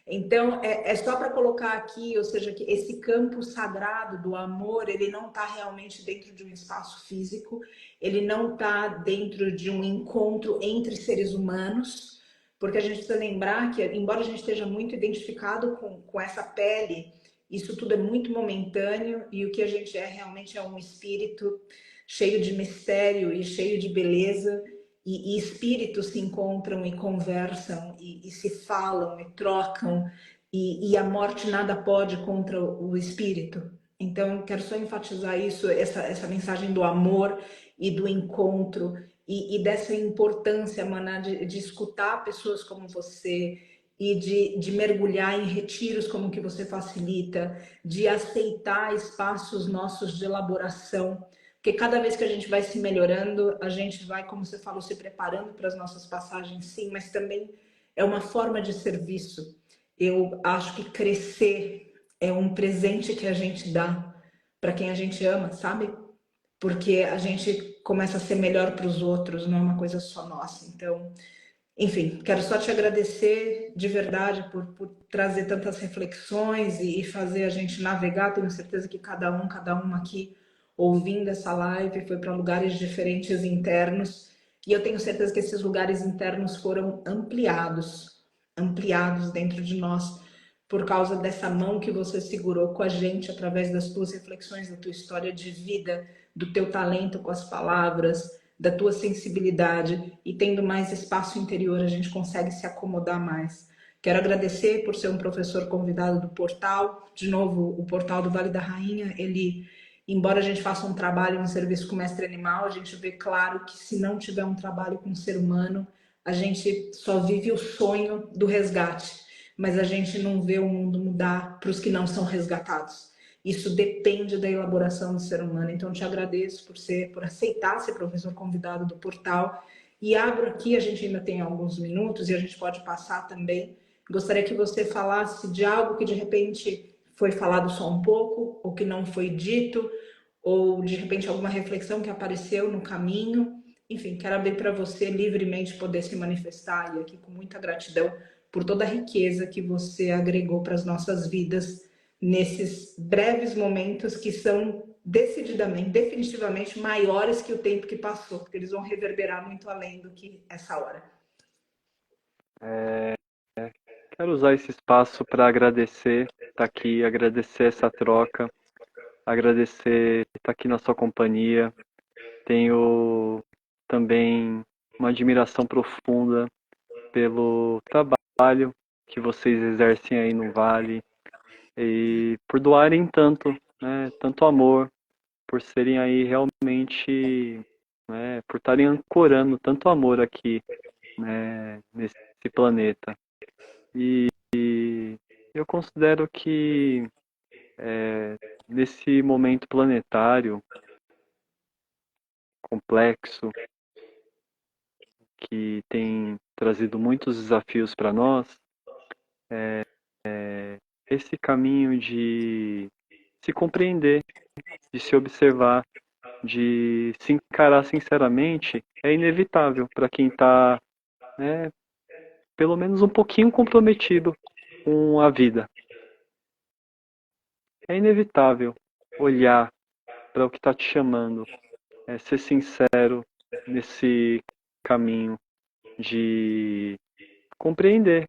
A: Então, é só para colocar aqui, ou seja, que esse campo sagrado do amor, ele não está realmente dentro de um espaço físico, ele não está dentro de um encontro entre seres humanos, porque a gente precisa lembrar que, embora a gente esteja muito identificado com essa pele, isso tudo é muito momentâneo e o que a gente é realmente é um espírito cheio de mistério e cheio de beleza. E espíritos se encontram e conversam e se falam e trocam, e a morte nada pode contra o espírito. Então, quero só enfatizar isso, essa mensagem do amor e do encontro e dessa importância, Maná, de escutar pessoas como você e de mergulhar em retiros como que você facilita, de aceitar espaços nossos de elaboração, porque cada vez que a gente vai se melhorando, a gente vai, como você falou, se preparando para as nossas passagens, sim, mas também é uma forma de serviço. Eu acho que crescer é um presente que a gente dá para quem a gente ama, sabe? Porque a gente começa a ser melhor para os outros, não é uma coisa só nossa. Então, enfim, quero só te agradecer de verdade por trazer tantas reflexões e fazer a gente navegar. Tenho certeza que cada um aqui ouvindo essa live foi para lugares diferentes internos. E eu tenho certeza que esses lugares internos foram ampliados dentro de nós por causa dessa mão que você segurou com a gente através das tuas reflexões, da tua história de vida, do teu talento com as palavras, da tua sensibilidade, e tendo mais espaço interior a gente consegue se acomodar mais. Quero agradecer por ser um professor convidado do portal. De novo, o portal do Vale da Rainha, ele, embora a gente faça um trabalho, um serviço com mestre animal, a gente vê claro que se não tiver um trabalho com o ser humano, a gente só vive o sonho do resgate, mas a gente não vê o mundo mudar para os que não são resgatados. Isso depende da elaboração do ser humano. Então, te agradeço por aceitar ser professor convidado do portal. E abro aqui, a gente ainda tem alguns minutos e a gente pode passar também. Gostaria que você falasse de algo que de repente foi falado só um pouco, ou que não foi dito, ou de repente alguma reflexão que apareceu no caminho. Enfim, quero abrir para você livremente poder se manifestar e aqui com muita gratidão por toda a riqueza que você agregou para as nossas vidas nesses breves momentos que são decididamente, definitivamente maiores que o tempo que passou, porque eles vão reverberar muito além do que essa hora.
B: Quero usar esse espaço para agradecer estar aqui, agradecer essa troca, agradecer estar aqui na sua companhia. Tenho também uma admiração profunda pelo trabalho que vocês exercem aí no Vale e por doarem tanto, né, tanto amor, por serem aí realmente, né, por estarem ancorando tanto amor aqui, né, nesse planeta. E eu considero que nesse momento planetário complexo, que tem trazido muitos desafios para nós, esse caminho de se compreender, de se observar, de se encarar sinceramente, é inevitável para quem está, né, pelo menos um pouquinho comprometido com a vida. É inevitável olhar para o que está te chamando, ser sincero nesse caminho de compreender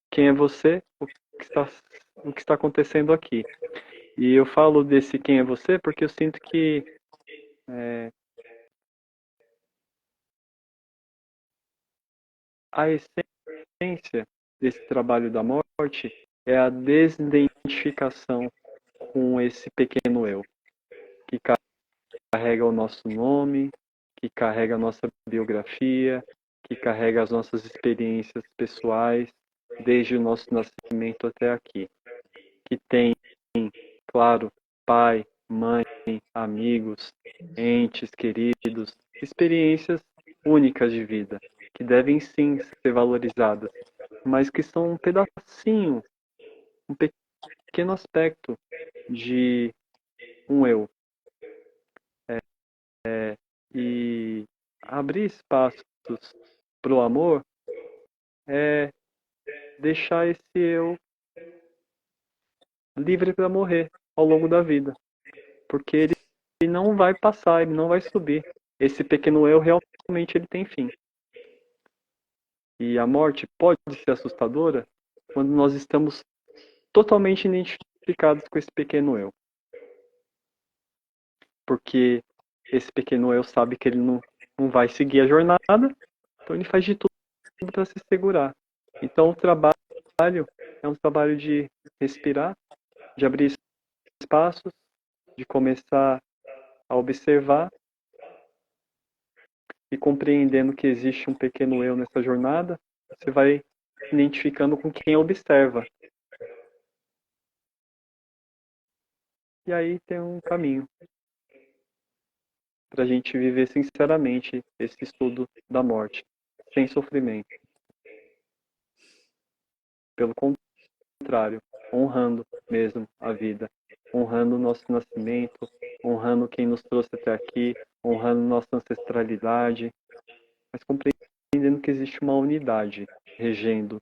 B: quem é você, o que está acontecendo aqui. E eu falo desse quem é você porque eu sinto que a essência desse trabalho da morte é a desidentificação com esse pequeno eu, que carrega o nosso nome, que carrega a nossa biografia, que carrega as nossas experiências pessoais, desde o nosso nascimento até aqui. Que tem, claro, pai, mãe, amigos, entes queridos, experiências únicas de vida, que devem sim ser valorizadas, mas que são um pedacinho, um pequeno aspecto de um eu. E abrir espaços para o amor é deixar esse eu livre para morrer ao longo da vida, porque ele não vai passar, ele não vai subir. Esse pequeno eu realmente ele tem fim. E a morte pode ser assustadora quando nós estamos totalmente identificados com esse pequeno eu. Porque esse pequeno eu sabe que ele não vai seguir a jornada, então ele faz de tudo para se segurar. Então o trabalho é um trabalho de respirar, de abrir espaços, de começar a observar e compreendendo que existe um pequeno eu nessa jornada, você vai se identificando com quem observa. E aí tem um caminho para a gente viver sinceramente esse estudo da morte, sem sofrimento. Pelo contrário, honrando mesmo a vida, honrando o nosso nascimento, honrando quem nos trouxe até aqui, honrando nossa ancestralidade, mas compreendendo que existe uma unidade regendo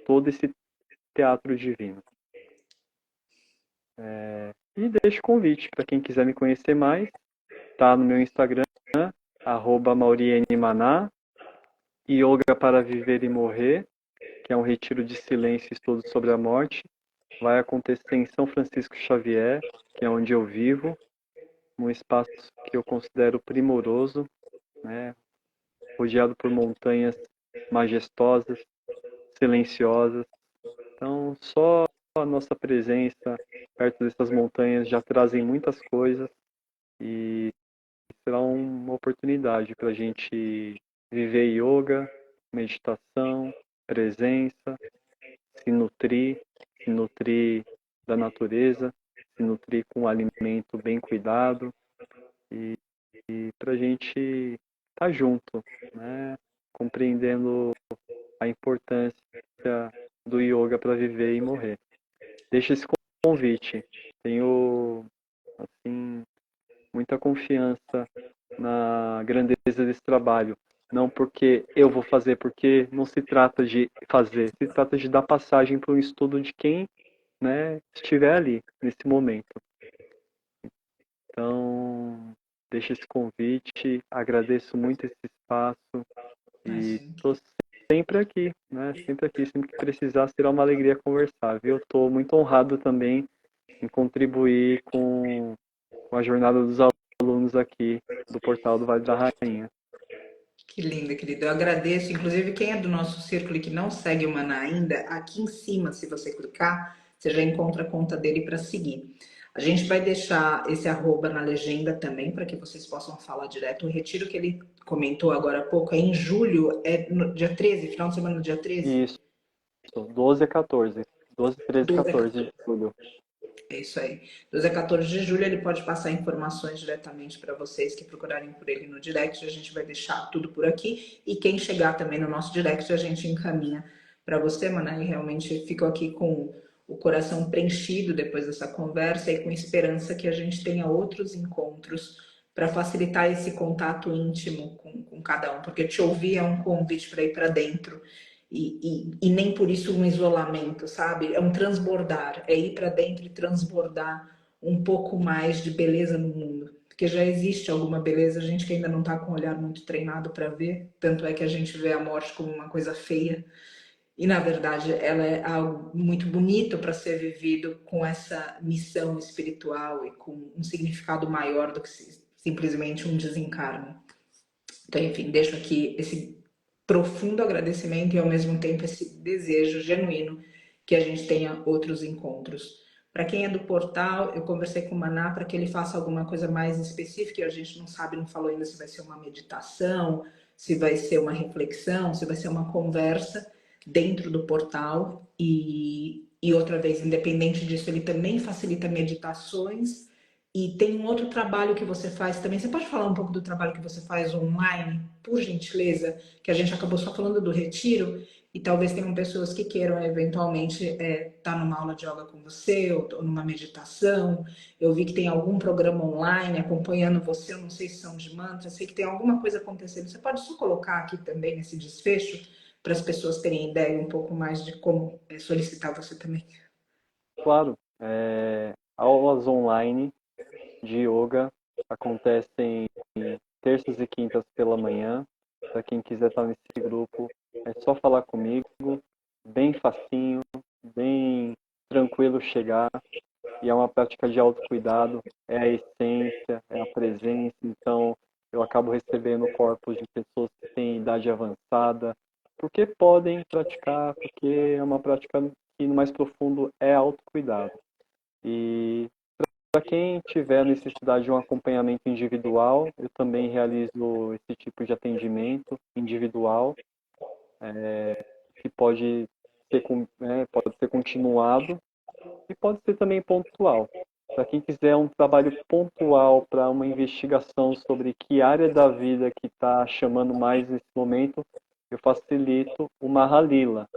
B: todo esse teatro divino. E deixo o convite para quem quiser me conhecer mais, tá no meu Instagram, @maurienmaná, Yoga para Viver e Morrer, que é um retiro de silêncio e estudo sobre a morte. Vai acontecer em São Francisco Xavier, que é onde eu vivo, um espaço que eu considero primoroso, né? Rodeado por montanhas majestosas, silenciosas. Então, só a nossa presença perto dessas montanhas já trazem muitas coisas e será uma oportunidade para a gente viver yoga, meditação, presença, se nutrir da natureza, se nutrir com um alimento bem cuidado e para a gente estar junto, né? Compreendendo a importância do yoga para viver e morrer. Deixa esse convite. Tenho assim muita confiança na grandeza desse trabalho. Não porque eu vou fazer, porque não se trata de fazer, se trata de dar passagem para um estudo de quem, né, estiver ali, nesse momento. Então, deixo esse convite, agradeço muito esse espaço e
A: Imagina.
B: estou sempre aqui, né? Sempre aqui, sempre que precisar, será uma alegria conversar, viu? Estou muito honrado também em contribuir com a jornada dos alunos aqui do Portal do Vale da Rainha.
A: Que lindo, querido. Eu agradeço. Inclusive, quem é do nosso círculo e que não segue o Maná ainda, aqui em cima, se você clicar, você já encontra a conta dele para seguir. A gente vai deixar esse arroba na legenda também, para que vocês possam falar direto. O retiro que ele comentou agora há pouco é em julho, é no dia 13, final de semana do dia 13?
B: Isso, 12 a 14. 12, 13,
A: 12 a
B: 14 de julho.
A: É isso aí. 12 a 14 de julho ele pode passar informações diretamente para vocês que procurarem por ele no direct. A gente vai deixar tudo por aqui. E quem chegar também no nosso direct, a gente encaminha para você, Maná. E realmente fico aqui com o coração preenchido depois dessa conversa e com esperança que a gente tenha outros encontros para facilitar esse contato íntimo com cada um. Porque te ouvir é um convite para ir para dentro. E nem por isso um isolamento, sabe? É um transbordar, é ir para dentro e transbordar um pouco mais de beleza no mundo. Porque já existe alguma beleza, a gente que ainda não está com o olhar muito treinado para ver, tanto é que a gente vê a morte como uma coisa feia. E na verdade ela é algo muito bonito para ser vivido com essa missão espiritual e com um significado maior do que simplesmente um desencarne. Então, enfim, deixo aqui esse profundo agradecimento e ao mesmo tempo esse desejo genuíno que a gente tenha outros encontros. Para quem é do portal, eu conversei com o Maná para que ele faça alguma coisa mais específica, a gente não sabe, não falou ainda se vai ser uma meditação, se vai ser uma reflexão, se vai ser uma conversa dentro do portal e outra vez, independente disso, ele também facilita meditações e tem um outro trabalho que você faz também. Você pode falar um pouco do trabalho que você faz online, por gentileza? Que a gente acabou só falando do retiro e talvez tenham pessoas que queiram eventualmente estar numa aula de yoga com você ou numa meditação. Eu vi que tem algum programa online acompanhando você, eu não sei se são de mantra, eu sei que tem alguma coisa acontecendo. Você pode só colocar aqui também nesse desfecho para as pessoas terem ideia um pouco mais de como solicitar você também.
B: Claro, aulas online de yoga acontecem terças e quintas pela manhã. Para quem quiser estar nesse grupo, é só falar comigo, bem facinho, bem tranquilo chegar. E é uma prática de autocuidado, é a essência, é a presença. Então, eu acabo recebendo corpos de pessoas que têm idade avançada, porque podem praticar, porque é uma prática que no mais profundo é autocuidado. E para quem tiver necessidade de um acompanhamento individual, eu também realizo esse tipo de atendimento individual, que pode ser continuado e pode ser também pontual. Para quem quiser um trabalho pontual para uma investigação sobre que área da vida que está chamando mais nesse momento, eu facilito o Mahalila,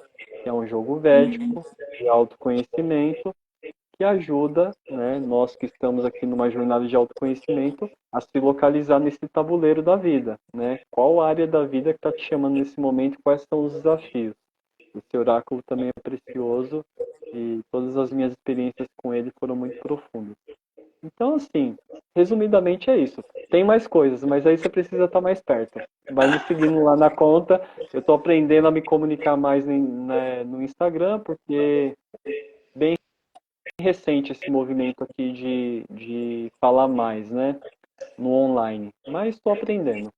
B: que é um jogo védico de autoconhecimento que ajuda, né, nós que estamos aqui numa jornada de autoconhecimento, a se localizar nesse tabuleiro da vida, né? Qual área da vida que está te chamando nesse momento, quais são os desafios. Esse oráculo também é precioso e todas as minhas experiências com ele foram muito profundas. Então, assim, resumidamente é isso. Tem mais coisas, mas aí você precisa estar mais perto. Vai me seguindo lá na conta. Eu estou aprendendo a me comunicar mais no Instagram, porque bem recente esse movimento aqui de falar mais, né? No online. Mas estou aprendendo.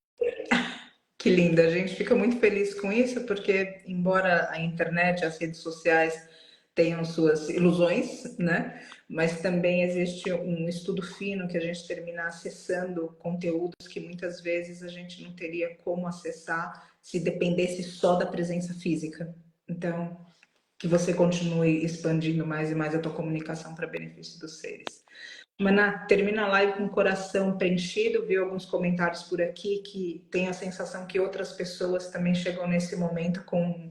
A: Que linda, a gente fica muito feliz com isso, porque embora a internet, as redes sociais tenham suas ilusões, né? Mas também existe um estudo fino que a gente termina acessando conteúdos que muitas vezes a gente não teria como acessar se dependesse só da presença física. Então, que você continue expandindo mais e mais a tua comunicação para benefício dos seres. Maná, termina a live com o coração preenchido, viu alguns comentários por aqui que tem a sensação que outras pessoas também chegam nesse momento com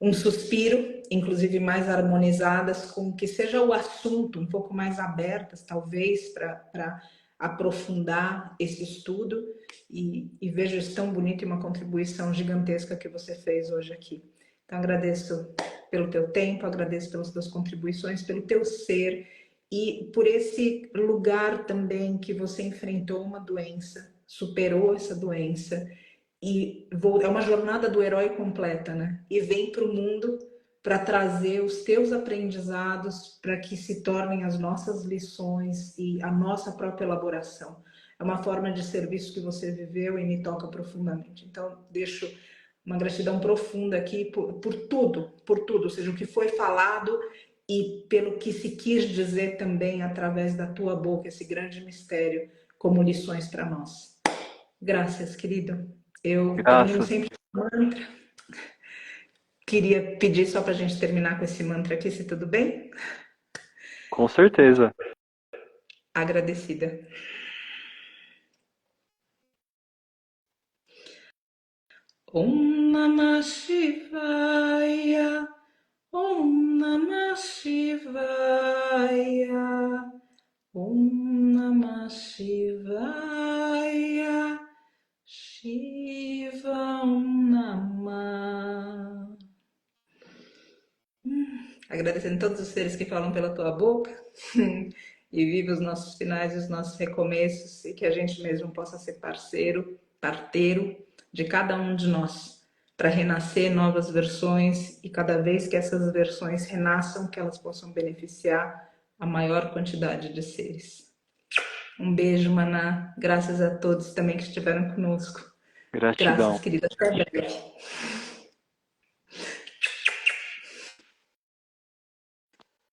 A: um suspiro, inclusive mais harmonizadas, com que seja o assunto um pouco mais abertas, talvez, para aprofundar esse estudo e vejo isso tão bonito e uma contribuição gigantesca que você fez hoje aqui. Então, agradeço pelo teu tempo, agradeço pelas tuas contribuições, pelo teu ser e por esse lugar também que você enfrentou uma doença, superou essa doença e é uma jornada do herói completa, né? E vem para o mundo para trazer os teus aprendizados para que se tornem as nossas lições e a nossa própria elaboração. É uma forma de serviço que você viveu e me toca profundamente. Então, deixo uma gratidão profunda aqui por tudo, seja o que foi falado e pelo que se quis dizer também através da tua boca, esse grande mistério, como lições para nós. Graças, querido. Eu termino
B: Graças,
A: sempre com mantra. Queria pedir só para a gente terminar com esse mantra aqui, se tudo bem?
B: com certeza.
A: Agradecida. Om Namah Shivaya, Om Namah Shivaya, Om Namah Shivaya, Shiva Om Namah. Agradecendo todos os seres que falam pela tua boca e vive os nossos finais e os nossos recomeços e que a gente mesmo possa ser parceiro, parteiro de cada um de nós para renascer novas versões e cada vez que essas versões renasçam, que elas possam beneficiar a maior quantidade de seres. Um beijo, Maná. Graças a todos também que estiveram conosco. Graças,
B: Gratidão.
A: querida. Até breve.